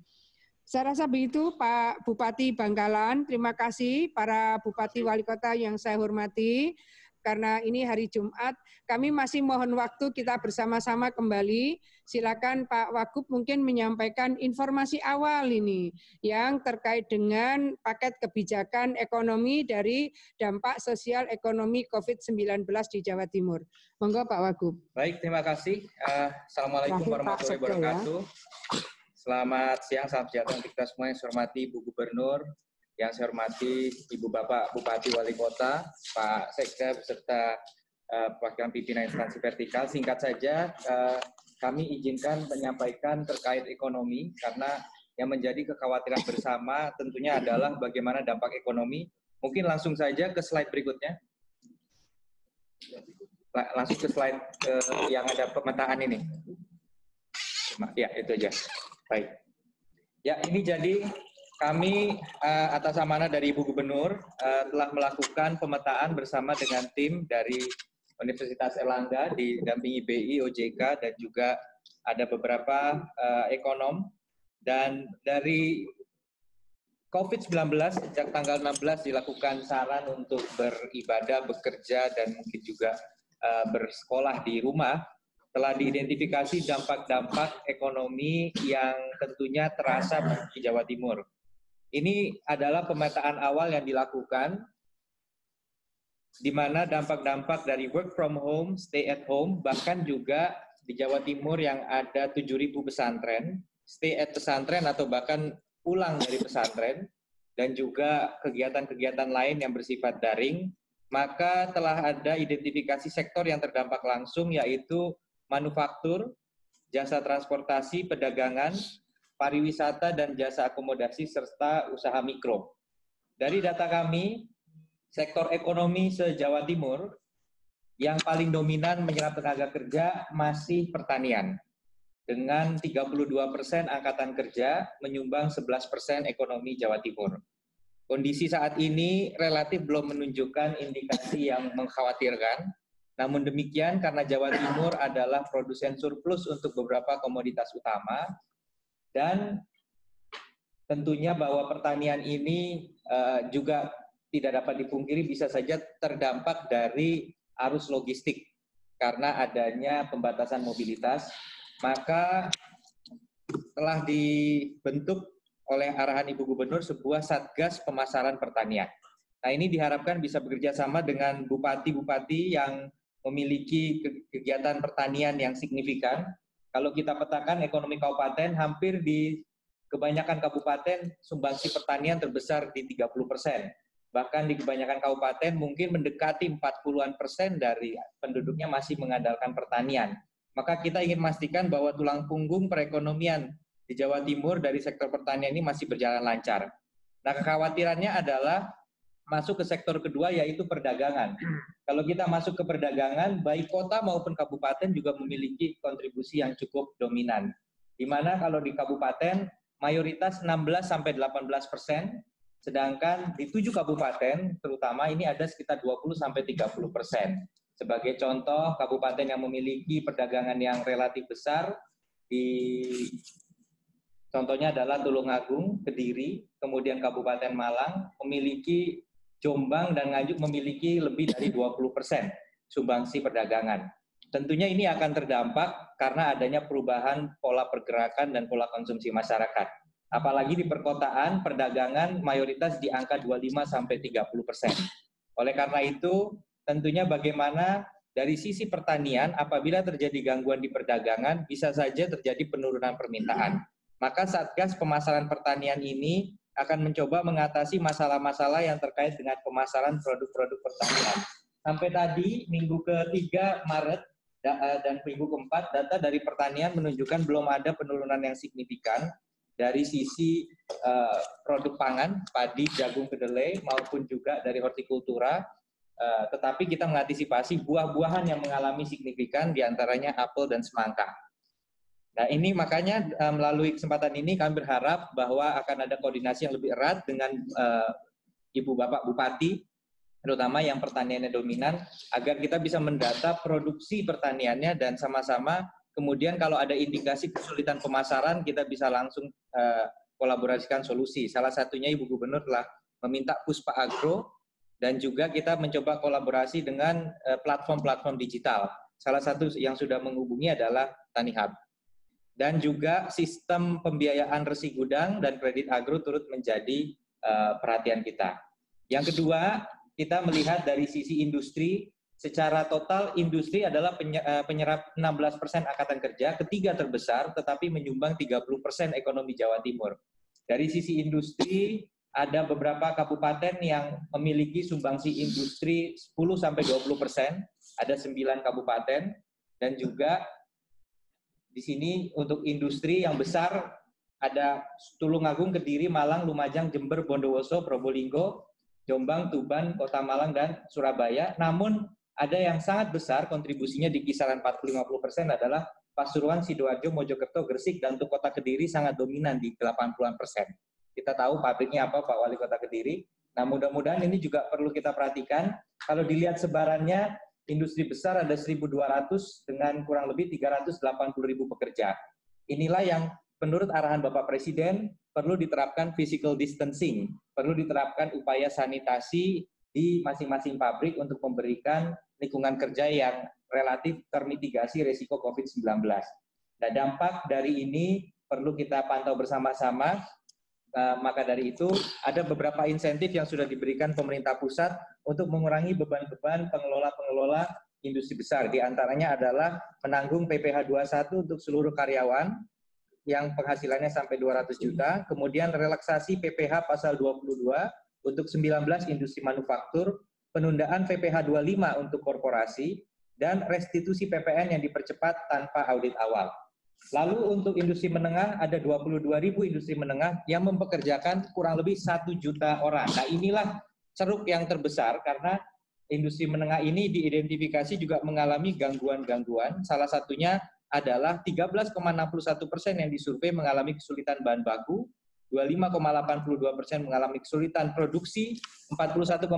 Saya rasa begitu Pak Bupati Bangkalan. Terima kasih para Bupati Wali Kota yang saya hormati. karena ini hari Jumat, kami masih mohon waktu kita bersama-sama kembali. Silakan Pak Wagub mungkin menyampaikan informasi awal ini yang terkait dengan paket kebijakan ekonomi dari dampak sosial ekonomi COVID-19 di Jawa Timur. Monggo Pak Wagub.
Baik, terima kasih. Assalamualaikum warahmatullahi wabarakatuh. Selamat siang, salam sejahtera untuk kita semua. Yang saya hormati Bu Gubernur, yang saya hormati Ibu Bapak Bupati Wali Kota, Pak Sekda beserta perwakilan pimpinan instansi vertikal. Singkat saja, kami izinkan menyampaikan terkait ekonomi karena yang menjadi kekhawatiran bersama tentunya adalah bagaimana dampak ekonomi. Mungkin langsung saja ke slide berikutnya. Langsung ke slide yang ada pemetaan ini. Ya, itu aja. Baik. Ya, ini jadi kami atas amanah dari Ibu Gubernur telah melakukan pemetaan bersama dengan tim dari Universitas Erlangga didampingi BI, OJK, dan juga ada beberapa ekonom. Dan dari COVID-19 sejak tanggal 16 dilakukan saran untuk beribadah, bekerja, dan mungkin juga bersekolah di rumah. Telah diidentifikasi dampak-dampak ekonomi yang tentunya terasa di Jawa Timur. Ini adalah pemetaan awal yang dilakukan, di mana dampak-dampak dari work from home, stay at home, bahkan juga di Jawa Timur yang ada 7.000 pesantren, stay at pesantren atau bahkan pulang dari pesantren, dan juga kegiatan-kegiatan lain yang bersifat daring, maka telah ada identifikasi sektor yang terdampak langsung, yaitu manufaktur, jasa transportasi, perdagangan, pariwisata, dan jasa akomodasi, serta usaha mikro. Dari data kami, sektor ekonomi se-Jawa Timur yang paling dominan menyerap tenaga kerja masih pertanian. Dengan 32% angkatan kerja menyumbang 11% ekonomi Jawa Timur. Kondisi saat ini relatif belum menunjukkan indikasi yang mengkhawatirkan. Namun demikian, karena Jawa Timur adalah produsen surplus untuk beberapa komoditas utama, dan tentunya bahwa pertanian ini juga tidak dapat dipungkiri bisa saja terdampak dari arus logistik karena adanya pembatasan mobilitas, maka telah dibentuk oleh arahan Ibu Gubernur sebuah Satgas Pemasaran Pertanian. Nah, ini diharapkan bisa bekerja sama dengan bupati-bupati yang memiliki kegiatan pertanian yang signifikan. Kalau kita petakan ekonomi kabupaten, hampir di kebanyakan kabupaten sumbangsi pertanian terbesar di 30%. Bahkan di kebanyakan kabupaten mungkin mendekati 40-an% dari penduduknya masih mengandalkan pertanian. Maka kita ingin memastikan bahwa tulang punggung perekonomian di Jawa Timur dari sektor pertanian ini masih berjalan lancar. Nah, kekhawatirannya adalah masuk ke sektor kedua, yaitu perdagangan. Kalau kita masuk ke perdagangan, baik kota maupun kabupaten juga memiliki kontribusi yang cukup dominan. Di mana kalau di kabupaten, mayoritas 16-18%, sedangkan di 7 kabupaten, terutama ini ada sekitar 20-30%. Sebagai contoh, kabupaten yang memiliki perdagangan yang relatif besar, contohnya adalah Tulungagung, Kediri, kemudian Kabupaten Malang, memiliki Jombang dan Nganjuk memiliki lebih dari 20% sumbangsi perdagangan. Tentunya ini akan terdampak karena adanya perubahan pola pergerakan dan pola konsumsi masyarakat. Apalagi di perkotaan, perdagangan mayoritas di angka 25-30%. Oleh karena itu, tentunya bagaimana dari sisi pertanian, apabila terjadi gangguan di perdagangan, bisa saja terjadi penurunan permintaan. Maka Satgas Pemasaran Pertanian ini akan mencoba mengatasi masalah-masalah yang terkait dengan pemasaran produk-produk pertanian. Sampai tadi, minggu ke-3 Maret dan minggu ke-4, data dari pertanian menunjukkan belum ada penurunan yang signifikan dari sisi produk pangan, padi, jagung, kedelai, maupun juga dari hortikultura. Tetapi kita mengantisipasi buah-buahan yang mengalami signifikan, diantaranya apel dan semangka. Nah, ini makanya melalui kesempatan ini kami berharap bahwa akan ada koordinasi yang lebih erat dengan Ibu Bapak Bupati, terutama yang pertaniannya dominan, agar kita bisa mendata produksi pertaniannya dan sama-sama kemudian kalau ada indikasi kesulitan pemasaran, kita bisa langsung kolaborasikan solusi. Salah satunya Ibu Gubernur telah meminta Puspa Agro dan juga kita mencoba kolaborasi dengan platform-platform digital. Salah satu yang sudah menghubungi adalah TaniHub. Dan juga sistem pembiayaan resi gudang dan kredit agro turut menjadi perhatian kita. Yang kedua, kita melihat dari sisi industri, secara total industri adalah penyerap 16% angkatan kerja, ketiga terbesar, tetapi menyumbang 30% ekonomi Jawa Timur. Dari sisi industri, ada beberapa kabupaten yang memiliki sumbangsi industri 10-20%, ada 9 kabupaten, dan juga di sini untuk industri yang besar ada Tulungagung, Kediri, Malang, Lumajang, Jember, Bondowoso, Probolinggo, Jombang, Tuban, Kota Malang, dan Surabaya. Namun ada yang sangat besar kontribusinya di kisaran 40-50% adalah Pasuruan, Sidoarjo, Mojokerto, Gresik, dan untuk Kota Kediri sangat dominan di 80%. Kita tahu pabriknya apa Pak Wali Kota Kediri. Nah mudah-mudahan ini juga perlu kita perhatikan. Kalau dilihat sebarannya, industri besar ada 1.200 dengan kurang lebih 380.000 pekerja. Inilah yang menurut arahan Bapak Presiden perlu diterapkan physical distancing, perlu diterapkan upaya sanitasi di masing-masing pabrik untuk memberikan lingkungan kerja yang relatif termitigasi risiko COVID-19. Nah, dampak dari ini perlu kita pantau bersama-sama. Maka dari itu ada beberapa insentif yang sudah diberikan pemerintah pusat untuk mengurangi beban-beban pengelola-pengelola industri besar. Di antaranya adalah menanggung PPh 21 untuk seluruh karyawan yang penghasilannya sampai 200 juta, kemudian relaksasi PPh pasal 22 untuk 19 industri manufaktur, penundaan PPh 25 untuk korporasi, dan restitusi PPN yang dipercepat tanpa audit awal. Lalu untuk industri menengah ada 22.000 industri menengah yang mempekerjakan kurang lebih 1 juta orang. Nah inilah ceruk yang terbesar karena industri menengah ini diidentifikasi juga mengalami gangguan-gangguan. Salah satunya adalah 13,61% yang disurvei mengalami kesulitan bahan baku, 25,82% mengalami kesulitan produksi, 41,55%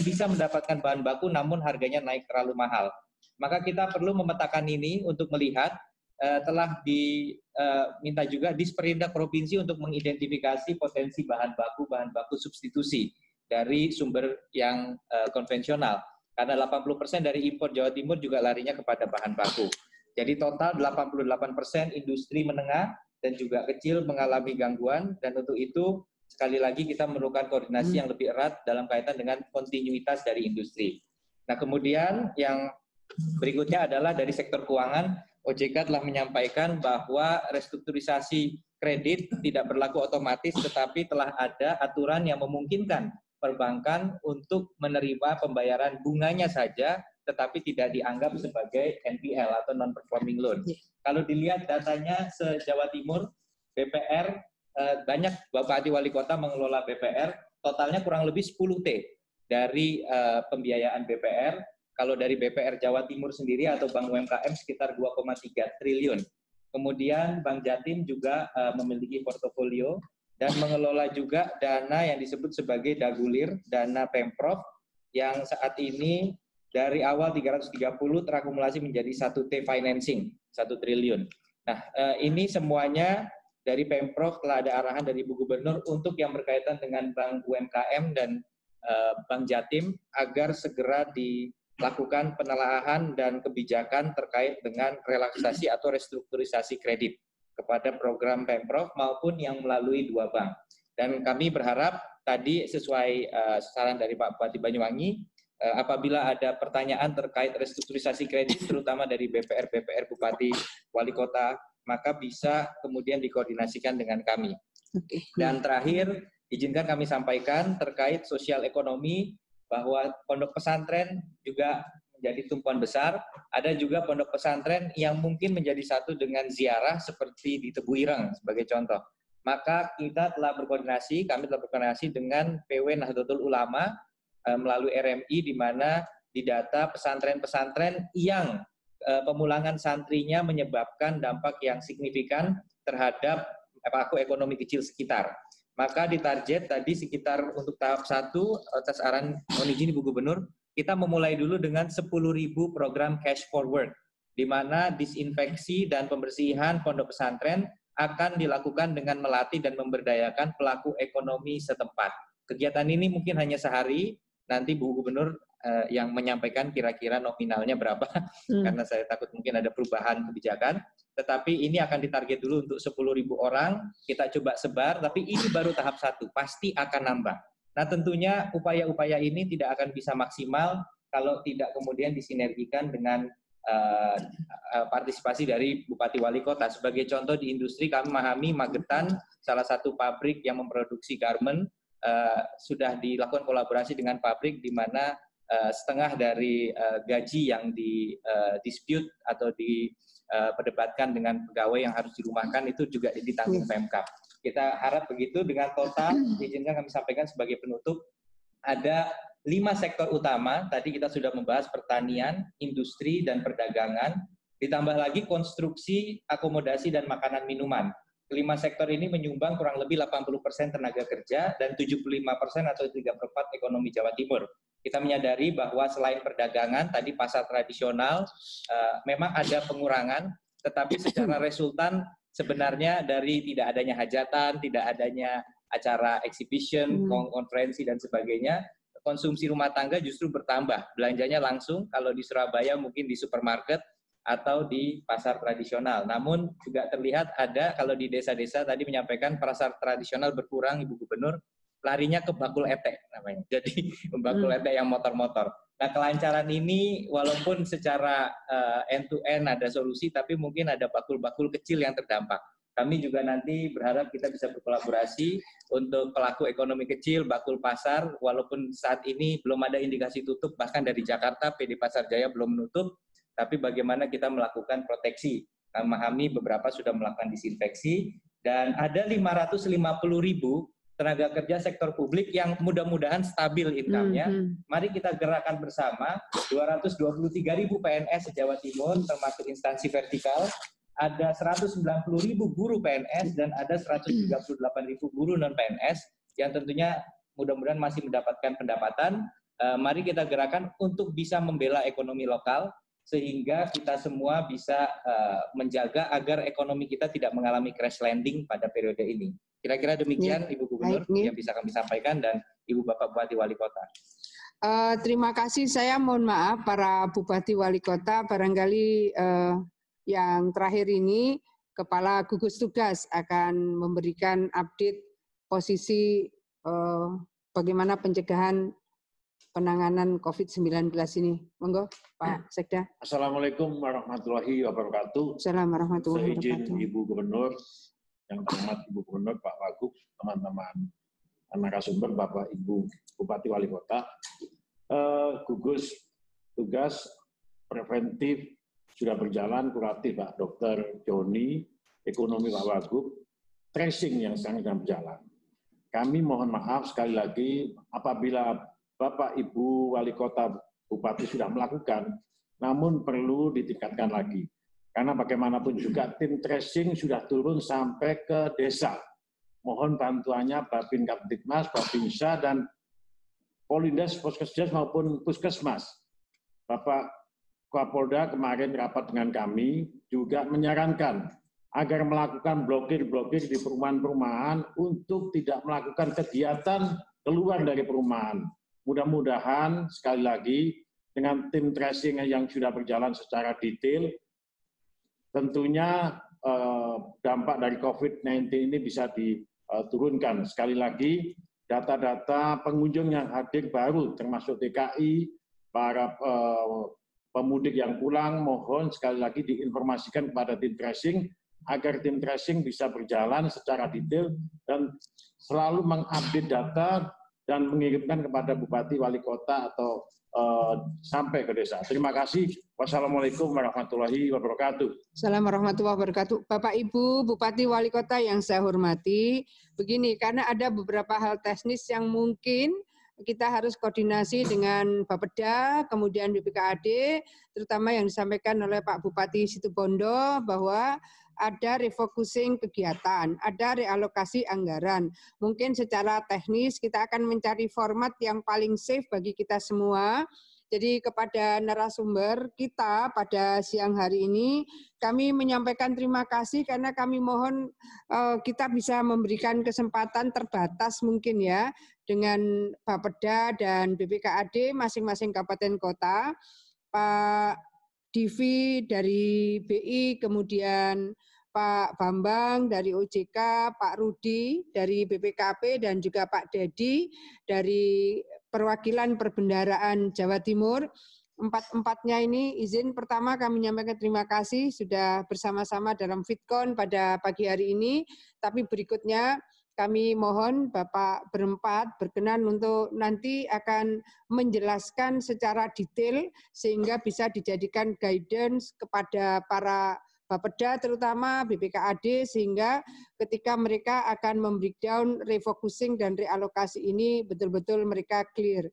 bisa mendapatkan bahan baku namun harganya naik terlalu mahal. Maka kita perlu memetakan ini untuk melihat telah diminta juga Disperindak Provinsi untuk mengidentifikasi potensi bahan baku substitusi dari sumber yang konvensional. Karena 80% dari impor Jawa Timur juga larinya kepada bahan baku. Jadi total 88% industri menengah dan juga kecil mengalami gangguan, dan untuk itu sekali lagi kita memerlukan koordinasi yang lebih erat dalam kaitan dengan kontinuitas dari industri. Nah kemudian yang berikutnya adalah dari sektor keuangan. OJK telah menyampaikan bahwa restrukturisasi kredit tidak berlaku otomatis, tetapi telah ada aturan yang memungkinkan perbankan untuk menerima pembayaran bunganya saja, tetapi tidak dianggap sebagai NPL atau non-performing loan. Kalau dilihat datanya se-Jawa Timur, BPR, banyak Bapak Wali Kota mengelola BPR, totalnya kurang lebih 10 T dari pembiayaan BPR. Kalau dari BPR Jawa Timur sendiri atau Bank UMKM sekitar 2,3 triliun. Kemudian Bank Jatim juga memiliki portofolio dan mengelola juga dana yang disebut sebagai dagulir, dana Pemprov, yang saat ini dari awal 330 terakumulasi menjadi 1 T financing, 1 triliun. Nah, ini semuanya dari Pemprov telah ada arahan dari Bu Gubernur untuk yang berkaitan dengan Bank UMKM dan Bank Jatim agar segera dilakukan penelaahan dan kebijakan terkait dengan relaksasi atau restrukturisasi kredit kepada program Pemprov maupun yang melalui 2 bank. Dan kami berharap tadi sesuai saran dari Pak Bupati Banyuwangi, apabila ada pertanyaan terkait restrukturisasi kredit terutama dari BPR Bupati Wali Kota, maka bisa kemudian dikoordinasikan dengan kami. Dan terakhir, izinkan kami sampaikan terkait sosial ekonomi, bahwa pondok pesantren juga menjadi tumpuan besar. Ada juga pondok pesantren yang mungkin menjadi satu dengan ziarah seperti di Tebu Ireng sebagai contoh. Maka kita telah berkoordinasi, kami telah berkoordinasi dengan PW Nahdlatul Ulama melalui RMI, di mana didata pesantren-pesantren yang pemulangan santrinya menyebabkan dampak yang signifikan terhadap ekonomi kecil sekitar. Maka ditarget tadi sekitar untuk tahap 1 atas arahan mohon izin Ibu Gubernur, kita memulai dulu dengan 10.000 program cash forward, di mana disinfeksi dan pembersihan pondok pesantren akan dilakukan dengan melatih dan memberdayakan pelaku ekonomi setempat. Kegiatan ini mungkin hanya sehari, nanti Bu Gubernur yang menyampaikan kira-kira nominalnya berapa, karena saya takut mungkin ada perubahan kebijakan. Tetapi ini akan ditarget dulu untuk 10.000 orang, kita coba sebar, tapi ini baru tahap 1, pasti akan nambah. Nah tentunya upaya-upaya ini tidak akan bisa maksimal kalau tidak kemudian disinergikan dengan partisipasi dari Bupati Wali Kota. Sebagai contoh di industri, kami memahami Magetan, salah satu pabrik yang memproduksi garment, sudah dilakukan kolaborasi dengan pabrik di mana setengah dari gaji yang dispute atau diperdebatkan dengan pegawai yang harus dirumahkan itu juga ditanggung Pemkab. Kita harap begitu. Dengan total, izinkan kami sampaikan sebagai penutup, ada 5 sektor utama. Tadi kita sudah membahas pertanian, industri, dan perdagangan. Ditambah lagi konstruksi, akomodasi, dan makanan minuman. Kelima sektor ini menyumbang kurang lebih 80% tenaga kerja dan 75% atau 3/4 ekonomi Jawa Timur. Kita menyadari bahwa selain perdagangan, tadi pasar tradisional memang ada pengurangan, tetapi secara resultan sebenarnya dari tidak adanya hajatan, tidak adanya acara exhibition, konferensi, dan sebagainya, konsumsi rumah tangga justru bertambah. Belanjanya langsung, kalau di Surabaya mungkin di supermarket atau di pasar tradisional. Namun juga terlihat ada, kalau di desa-desa tadi menyampaikan pasar tradisional berkurang, Ibu Gubernur, larinya ke bakul etek namanya. Jadi bakul etek yang motor-motor. Nah kelancaran ini walaupun secara end-to-end ada solusi, tapi mungkin ada bakul-bakul kecil yang terdampak. Kami juga nanti berharap kita bisa berkolaborasi untuk pelaku ekonomi kecil, bakul pasar, walaupun saat ini belum ada indikasi tutup, bahkan dari Jakarta, PD Pasar Jaya belum menutup, tapi bagaimana kita melakukan proteksi. Kami memahami beberapa sudah melakukan disinfeksi, dan ada 550.000 tenaga kerja sektor publik yang mudah-mudahan stabil income-nya. Mari kita gerakkan bersama 223.000 PNS se-Jawa Timur, termasuk instansi vertikal, ada 190.000 guru PNS, dan ada 138.000 guru non-PNS, yang tentunya mudah-mudahan masih mendapatkan pendapatan. Mari kita gerakkan untuk bisa membela ekonomi lokal, sehingga kita semua bisa menjaga agar ekonomi kita tidak mengalami crash landing pada periode ini. Kira-kira demikian, Ibu Gubernur, yang bisa kami sampaikan, dan Ibu Bapak Bupati Wali Kota.
Terima kasih. Saya mohon maaf para Bupati Wali Kota, barangkali yang terakhir ini Kepala Gugus Tugas akan memberikan update posisi bagaimana pencegahan penanganan COVID-19 ini. Monggo, Pak Sekda.
Assalamualaikum warahmatullahi wabarakatuh.
Assalamualaikum warahmatullahi wabarakatuh.
Seizin Ibu Gubernur, yang terhormat Ibu Gubernur, Pak Wagub, teman-teman narasumber, Bapak Ibu Bupati Wali Kota, gugus tugas preventif sudah berjalan, kuratif Pak Dr. Joni, ekonomi Pak Wagub, tracing yang sedang berjalan. Kami mohon maaf sekali lagi apabila Bapak Ibu Wali Kota Bupati sudah melakukan, namun perlu ditingkatkan lagi. Karena bagaimanapun juga tim tracing sudah turun sampai ke desa. Mohon bantuannya Babin Kaptidmas, Babinsa, dan Polindes, Poskesdes maupun Puskesmas. Bapak Kapolda kemarin rapat dengan kami juga menyarankan agar melakukan blokir-blokir di perumahan-perumahan untuk tidak melakukan kegiatan keluar dari perumahan. Mudah-mudahan sekali lagi dengan tim tracing yang sudah berjalan secara detail, tentunya dampak dari COVID-19 ini bisa diturunkan. Sekali lagi, data-data pengunjung yang hadir baru, termasuk TKI, para pemudik yang pulang, mohon sekali lagi diinformasikan kepada tim tracing, agar tim tracing bisa berjalan secara detail dan selalu mengupdate data dan mengirimkan kepada Bupati Wali Kota atau sampai ke desa. Terima kasih. Wassalamualaikum warahmatullahi wabarakatuh.
Assalamualaikum warahmatullahi wabarakatuh. Bapak Ibu Bupati Wali Kota yang saya hormati, begini, karena ada beberapa hal teknis yang mungkin kita harus koordinasi dengan Bapeda, kemudian BPKAD, terutama yang disampaikan oleh Pak Bupati Situbondo bahwa ada refocusing kegiatan, ada realokasi anggaran. Mungkin secara teknis kita akan mencari format yang paling safe bagi kita semua, Jadi kepada narasumber kita pada siang hari ini, kami menyampaikan terima kasih karena kami mohon kita bisa memberikan kesempatan terbatas mungkin ya dengan Bapeda dan BPKAD masing-masing kabupaten kota, Pak Divi dari BI, kemudian Pak Bambang dari OJK, Pak Rudi dari BPKP, dan juga Pak Dedi dari perwakilan perbendaharaan Jawa Timur. Empat-empatnya ini izin pertama kami menyampaikan terima kasih sudah bersama-sama dalam Fitcon pada pagi hari ini. Tapi berikutnya kami mohon Bapak berempat berkenan untuk nanti akan menjelaskan secara detail sehingga bisa dijadikan guidance kepada para Bapeda terutama BPKAD sehingga ketika mereka akan membreakdown refocusing dan realokasi ini betul-betul mereka clear.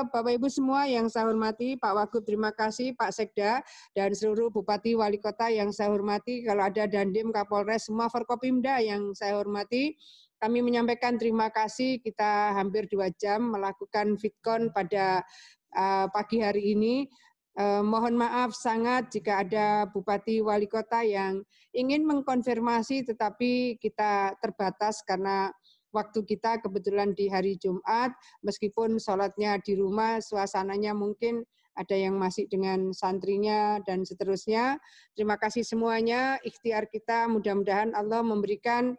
Bapak Ibu semua yang saya hormati, Pak Wagub terima kasih, Pak Sekda dan seluruh Bupati Wali Kota yang saya hormati, kalau ada Dandim, Kapolres, semua Forkopimda yang saya hormati, kami menyampaikan terima kasih. Kita hampir 2 jam melakukan Fitcon pada pagi hari ini. Mohon maaf sangat jika ada Bupati Wali Kota yang ingin mengkonfirmasi tetapi kita terbatas karena waktu kita kebetulan di hari Jumat, meskipun sholatnya di rumah, suasananya mungkin ada yang masih dengan santrinya dan seterusnya. Terima kasih semuanya, ikhtiar kita mudah-mudahan Allah memberikan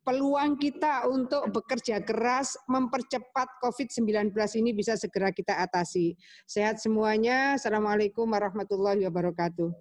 peluang kita untuk bekerja keras mempercepat COVID-19 ini bisa segera kita atasi. Sehat semuanya. Assalamualaikum warahmatullahi wabarakatuh.